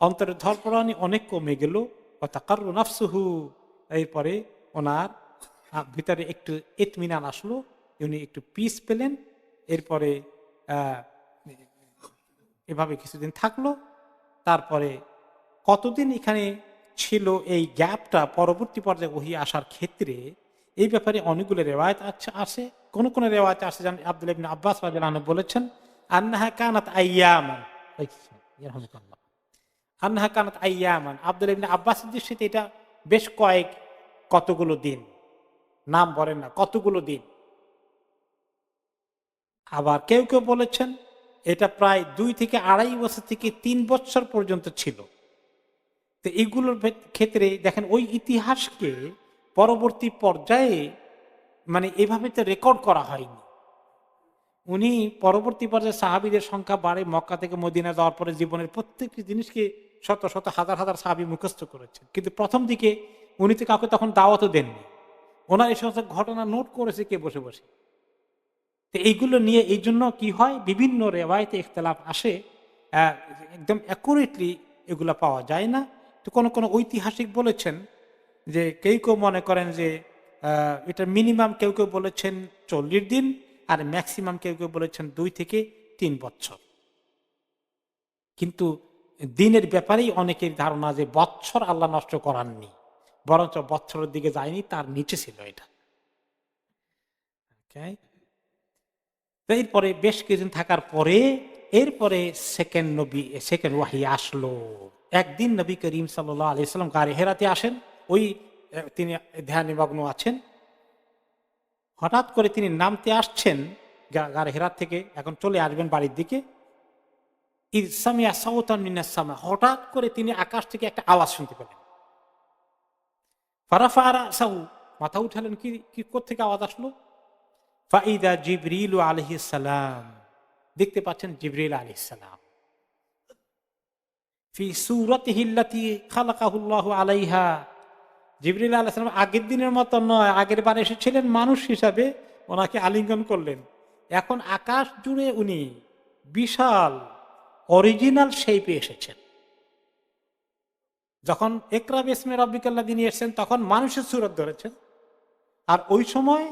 অন্তরের ধড়ফড়ানি অনেক কমে গেল। ওয়া তাকাররু নাফসুহু, এরপরে ওনার ভিতরে একটু ইতমিনান আসলো, উনি একটু পিস পেলেন। এরপরে আহ, এভাবে কিছুদিন থাকলো। তারপরে কতদিন এখানে ছিল এই গ্যাপটা পরবর্তী পর্যায়ে ওহী আসার ক্ষেত্রে, এই ব্যাপারে অনেকগুলো রেওয়ায়েত আছে। কোন কোন রেওয়ায়েত আছে যেমন আব্দুল্লাহ ইবনে আব্বাস রাদিয়াল্লাহু আনহু বলেছেন, আন্নাহা কানাত আইয়ামান। ইয়ারহামুকাল্লাহ। আন্নাহা কানাত আইয়ামান। আব্দুল্লাহ ইবনে আব্বাসের দৃষ্টিতে এটা বেশ কতগুলো দিন। নাম বলেন না, কতগুলো দিন। আবার কেউ কেউ বলেছেন এটা প্রায় 2 থেকে 2.5 বছর থেকে 3 বছর পর্যন্ত ছিল। তো এইগুলোর ক্ষেত্রে দেখেন ওই ইতিহাসকে পরবর্তী পর্যায়ে মানে এভাবে তো রেকর্ড করা হয়নি। উনি পরবর্তী পর্যায়ে সাহাবীদের সংখ্যা বাড়ে, মক্কা থেকে মদিনা যাওয়ার পরে জীবনের প্রত্যেকটি জিনিসকে শত শত হাজার হাজার সাহাবী মুখস্থ করেছেন। কিন্তু প্রথম দিকে উনি তো কাউকে তখন দাওয়াতও দেননি। ওনার এই সমস্ত ঘটনা নোট করেছে কে বসে বসে। তো এইগুলো নিয়ে এই জন্য কি হয়, বিভিন্ন রেওয়ায়েতে ইখতিলাফ আসে। আহ, একদম অ্যাকুরেটলি এগুলা পাওয়া যায় না। তো কোন কোন ঐতিহাসিক বলেছেন যে কেউ কেউ মনে করেন যে এটা মিনিমাম কেউ কেউ বলেছেন 40 দিন, আর ম্যাক্সিমাম কেউ কেউ বলেছেন 2 থেকে 3 বছর। কিন্তু দিনের ব্যাপারেই অনেকের ধারণা যে বছর আল্লাহ নষ্ট করাননি, বরঞ্চ বছরের দিকে যায়নি, তার নিচে ছিল এটা। Okay? তো এরপরে বেশ কিছুদিন থাকার পরে এরপরে সেকেন্ড ওয়াহি আসলো। একদিন নবী করিম সাল্লাল্লাহু আলাইহি সাল্লাম গারে হেরাতে আসেন। ওই তিনি ধ্যান নিমগ্ন আছেন। হঠাৎ করে তিনি নামতে আসছেন গারে হেরাত থেকে, এখন চলে আসবেন বাড়ির দিকে। ইয সামিআ সাওতান মিনাস সামা, হঠাৎ করে তিনি আকাশ থেকে একটা আওয়াজ শুনতে পেলেন। ফারাফা রাসাহু, মাথা উঠালেন, কি কোত্থেকে আওয়াজ আসলো? ফাইদা জিবরিল আলাইহিস সালাম, দেখতে পাচ্ছেন জিবরিল আলাইহিস সালাম। ফি সূরাতিহি আল্লাতী খালাকাহুল্লাহু আলাইহা, জিবরিল আলাইহিস সালাম আগের দিনের মতো নয়, আগের বার এসেছিলেন মানুষ হিসাবে, ওনাকে আলিঙ্গন করলেন। এখন আকাশ জুড়ে উনি বিশাল অরিজিনাল শেপে এসেছেন। যখন ইকরা বিসমি রাব্বিকাল্লাযী নিয়ে এসেছেন তখন মানুষের সূরত ধরেছেন, আর ওই সময়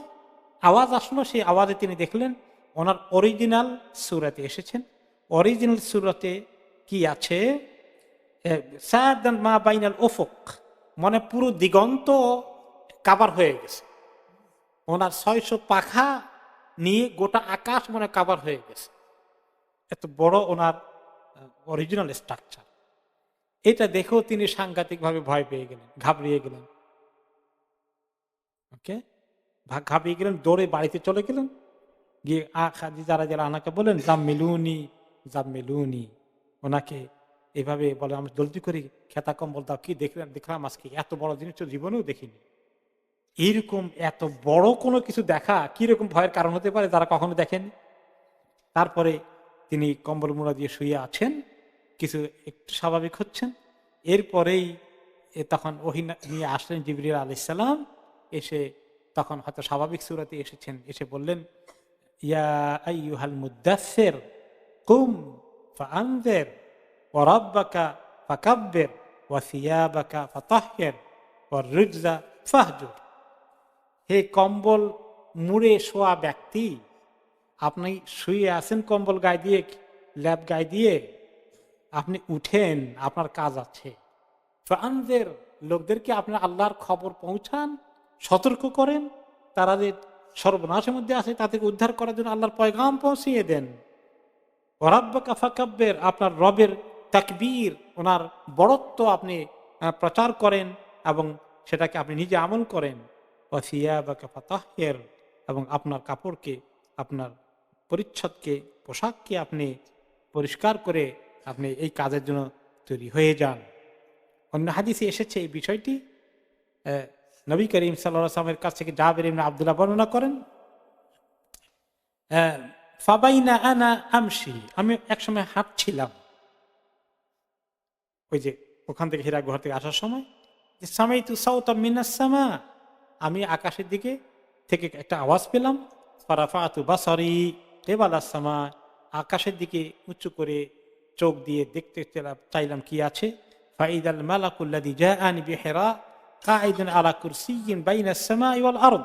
আওয়াজ আসলো, সেই আওয়াজে তিনি দেখলেন ওনার অরিজিনাল সূরাতে এসেছেন। অরিজিনাল সূরাতে কি আছে? সায়াদান মা বাইনাল উফুক, মানে পুরো দিগন্ত কাভার হয়ে গেছে। ওনার 600 পাখা নিয়ে গোটা আকাশ মনে কাভার হয়ে গেছে। এত বড় ওনার অরিজিনাল স্ট্রাকচার। এটা দেখেও তিনি সাংঘাতিকভাবে ভয় পেয়ে গেলেন, ঘাবড়িয়ে গেলেন। ওকে, ঘাবড়িয়ে গেলেন, দৌড়ে বাড়িতে চলে গেলেন। গিয়ে খাদিজা রাদিয়াল্লাহু আনহাকে বলেন, জাম্মিলুনি জাম্মিলুনি, ওনাকে এভাবে বলে, আমরা জলদি করি খেতা কম্বল দাও, কি দেখলাম দেখলাম আজকে এত বড় জিনিস তো জীবনেও দেখিনি। এইরকম এত বড় কোনো কিছু দেখা কিরকম ভয়ের কারণ হতে পারে যারা কখনো দেখেন। তারপরে তিনি কম্বল মুড়া দিয়ে শুয়ে আছেন, কিছু একটু স্বাভাবিক হচ্ছেন। এরপরেই তখন ওহী নিয়ে আসলেন জিবরিল আলাইহিস সালাম, এসে তখন হয়তো স্বাভাবিক সূরাতে এসেছেন, এসে বললেন, ইয়া আইয়ুহাল মুদ্দাসসির কুম ফাআনযির ওয়া রাব্বাকা ফাকাব্বির ওয়া সিয়াবাকা ফাতাহহির ওয়ার রিজজা ফাহজুর। হে কম্বল মুড়ে শোয়া ব্যক্তি, আপনি শুয়ে আছেন কম্বল গায়ে দিয়ে, ল্যাপ গায়ে দিয়ে, আপনি উঠেন, আপনার কাজ আছে। ফাআনযির, লোকদেরকে আপনার আল্লাহর খবর পৌঁছান, সতর্ক করেন, তারা যে সর্বনাশের মধ্যে আছে তাদেরকে উদ্ধার করার জন্য আল্লাহর পয়গাম পৌঁছিয়ে দেন। ওয়া রাব্বাকা ফাকাব্বির, আপনার রবের তাকবীর, ওনার বড়ত্ব আপনি প্রচার করেন এবং সেটাকে আপনি নিজে আমল করেন। ওয়া সিয়াবাকা ফাতাহহির, এবং আপনার কাপড়কে, আপনার পরিচ্ছদকে, পোশাককে আপনি পরিষ্কার করে আপনি এই কাজের জন্য তৈরি হয়ে যান। অন্য হাদিসে এসেছে এই বিষয়টি। নবী করিম সাল্লাল্লাহু আলাইহি ওয়াসাল্লামের কাছ থেকে জাবের ইবনে আব্দুল্লাহ বর্ণনা করেন, ফাবাইনা আনা আমশি, আমি একসময় হাঁটছিলাম, ওই যে ওখান থেকে হীরা গুহা থেকে আসার সময়, যে সামাইতু সাওতাম মিনাস সামা, আমি আকাশের দিকে থেকে একটা আওয়াজ পেলাম, ফারাফাতু বাসারি কিবালাস সামা, আকাশের দিকে উঁচু করে চোখ দিয়ে দেখতে চাইলাম কি আছে। ফাইদাল মালাকুল্লাযী জাআনি বিহিরা কাঈদুন আলা কুরসিয়্যিন বাইনাস সামাই ওয়াল আরদ,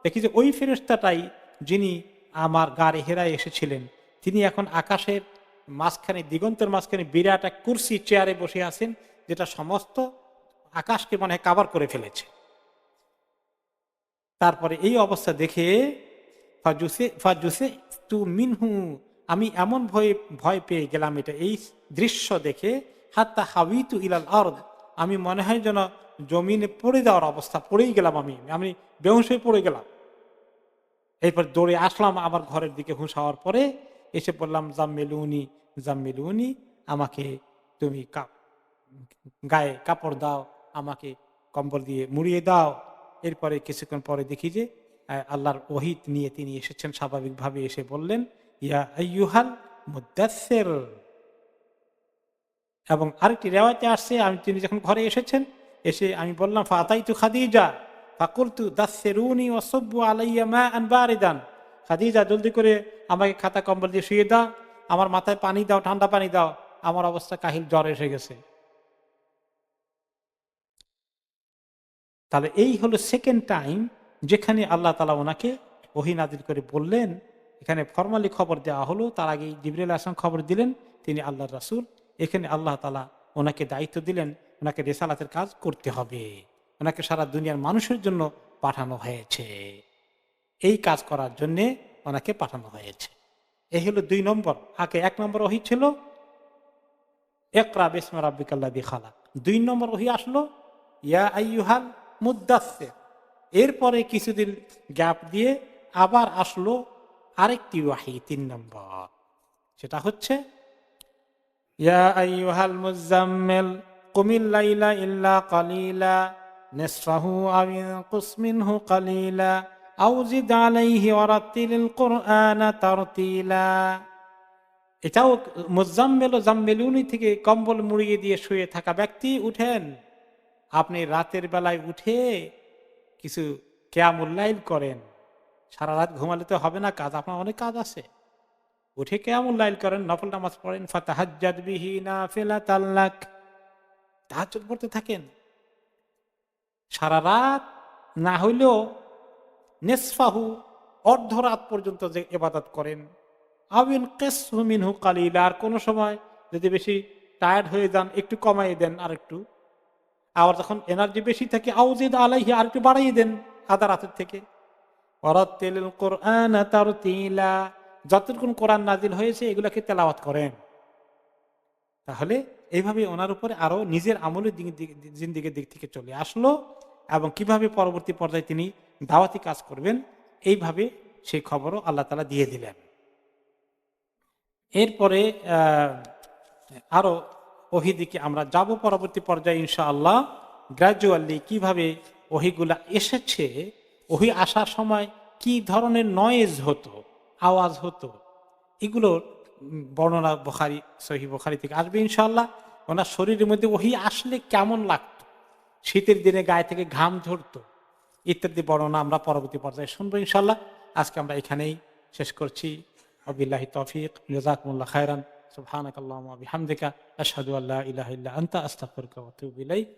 দেখি যে ওই ফেরেশতাটাই যিনি আমার গাড়ি হেরায় এসেছিলেন, তিনি এখন আকাশের মাঝখানে, দিগন্তের মাঝখানে বিরাট এক কুরসি চেয়ারে বসে আছেন, যেটা সমস্ত আকাশকে মনে হয় কাভার করে ফেলেছে। তারপরে এই অবস্থা দেখে ফাজুসে তু মিনহু, আমি এমন ভয় পেয়ে গেলাম এটা এই দৃশ্য দেখে, হাত্তা হাবিতু ইলাল আরদ, আমি মনে হয় যেন জমিনে পড়ে যাওয়ার অবস্থা, পড়েই গেলাম, আমি বেহুশ হয়ে পড়ে গেলাম। এরপর দৌড়ে আসলাম আমার ঘরের দিকে, হুঁশ হওয়ার পরে এসে বললাম, জাম্মিলুনি জাম্মিলুনি, আমাকে তুমি গায়ে কাপড় দাও, আমাকে কম্বল দিয়ে মুড়িয়ে দাও। এরপরে কিছুক্ষণ পরে দেখি যে আল্লাহর ওহী নিয়ে তিনি এসেছেন, স্বাভাবিকভাবে এসে বললেন, ইয়া আইয়ুহাল মুদ্দাসসির। এবং আরেকটি রিওয়ায়াতে আসছে, তিনি যখন ঘরে এসেছেন, এসে আমি বললাম, ফাতাইতু খাদিজা ফাকুলতু দাসসিরুনি ওয়াসাব্বু আলাইয়া মাআন বারিদান, খাদিজা জলদি করে আমাকে খাতা কম্বল দিয়ে শুয়ে দাও, আমার মাথায় পানি দাও, ঠান্ডা পানি দাও, আমার অবস্থা কাহিল, জ্বর এসে গেছে। তাহলে এই হলো সেকেন্ড টাইম যেখানে আল্লাহ তাআলা ওনাকে ওহী নাযিল করে বললেন। এখানে ফরমালি খবর দেওয়া হলো, তার আগে জিবরিল আলাইহিস সালাম খবর দিলেন তিনি আল্লাহর রাসূল। এখানে আল্লাহ তাআলা ওনাকে দায়িত্ব দিলেন, ওনাকে রিসালাতের কাজ করতে হবে, ওনাকে সারা দুনিয়ার মানুষের জন্য পাঠানো হয়েছে, এই কাজ করার জন্য ওনাকে পাঠানো হয়েছে। এই হলো 2 নম্বর। আগে 1 নম্বর ওহী ছিল ইকরা বিসমি রাব্বিকাল্লাযী খালাক, 2 নম্বর ওহী আসলো ইয়া আইয়ুহাল মুদ্দাসসির। এরপরে কিছুদিন গ্যাপ দিয়ে আবার আসলো আরেকটি ওহী 3 নম্বর, সেটা হচ্ছে ইয়া আইয়ুহাল মুযাম্মিল কুমিল লাইলা ইল্লা কালিলা নিসফাহু আও ইনকুস মিনহু কালিলা আও জিদ আলাইহি ওয়ারাত্তিলিল কুরআনা তারতিলা। এটাও মুযাম্মিল ও জাম্মিলুনি থেকে কম্বল মুড়িয়ে দিয়ে শুয়ে থাকা ব্যক্তি, উঠেন, আপনি রাতের বেলায় উঠে কিছু কিয়ামুল লাইল করেন। সারা রাত ঘুমালে তো হবে না, কাজ, আপনার অনেক কাজ আছে, উঠে কিয়ামুল লাইল করেন, নফল নামাজ পড়েন, ফাতাহাজ্জাদ বিহি নাফিলাতাল লাক, তাহাজ্জুদ পড়তে থাকেন সারা রাত, না হইলেও নিসফাহু, অর্ধরাত পর্যন্ত যে ইবাদত করেন, আবিন কিসহু মিনহু কালিলা, আর কোন সময় যদি বেশি টায়ার্ড হয়ে যান একটু কমাই দেন আর একটু, আবার যখন এনার্জি বেশি থাকে আউজিদ আলাইহি, আর একটু বাড়াই দেন আধা রাতের থেকে। ওয়ারাত্তিলিল কুরআনা তারতিলা, যতটুকু কোরআন নাজিল হয়েছে এগুলাকে তেলাওয়াত করেন। তাহলে এইভাবে ওনার উপরে আরো নিজের আমলের জিন্দেগির দিক থেকে চলে আসলো, এবং কিভাবে পরবর্তী পর্যায়ে তিনি দাওয়াতি কাজ করবেন এইভাবে সেই খবরও আল্লাহ তাআলা দিয়ে দিলেন। এরপরে আরো ওহীর দিকে আমরা যাব পরবর্তী পর্যায়ে ইনশাআল্লাহ। গ্র্যাজুয়ালি কিভাবে ওহীগুলা এসেছে, ওহী আসার সময় কি ধরনের নয়েজ হতো, আওয়াজ হতো, এগুলোর বর্ণনা বুখারী, সহিহ বুখারী থেকে আসবে ইনশাআল্লাহ। ওনার শরীরের মধ্যে ওহী আসলে কেমন লাগতো, শীতের দিনে গায়ে থেকে ঘাম ঝরতো, ইত্যাদি বর্ণনা আমরা পরবর্তী পর্যায়ে শুনবো ইনশাআল্লাহ। আজকে আমরা এখানেই শেষ করছি। ওয়াবিল্লাহি তৌফিক, জাযাকুমুল্লাহু খাইরান, সুবহানাকাল্লাহুম্মা ওয়া বিহামদিকা, আশহাদু আল্লা ইলাহা ইল্লা আনতা, আস্তাগফিরুকা ওয়া আতুবু ইলাইক।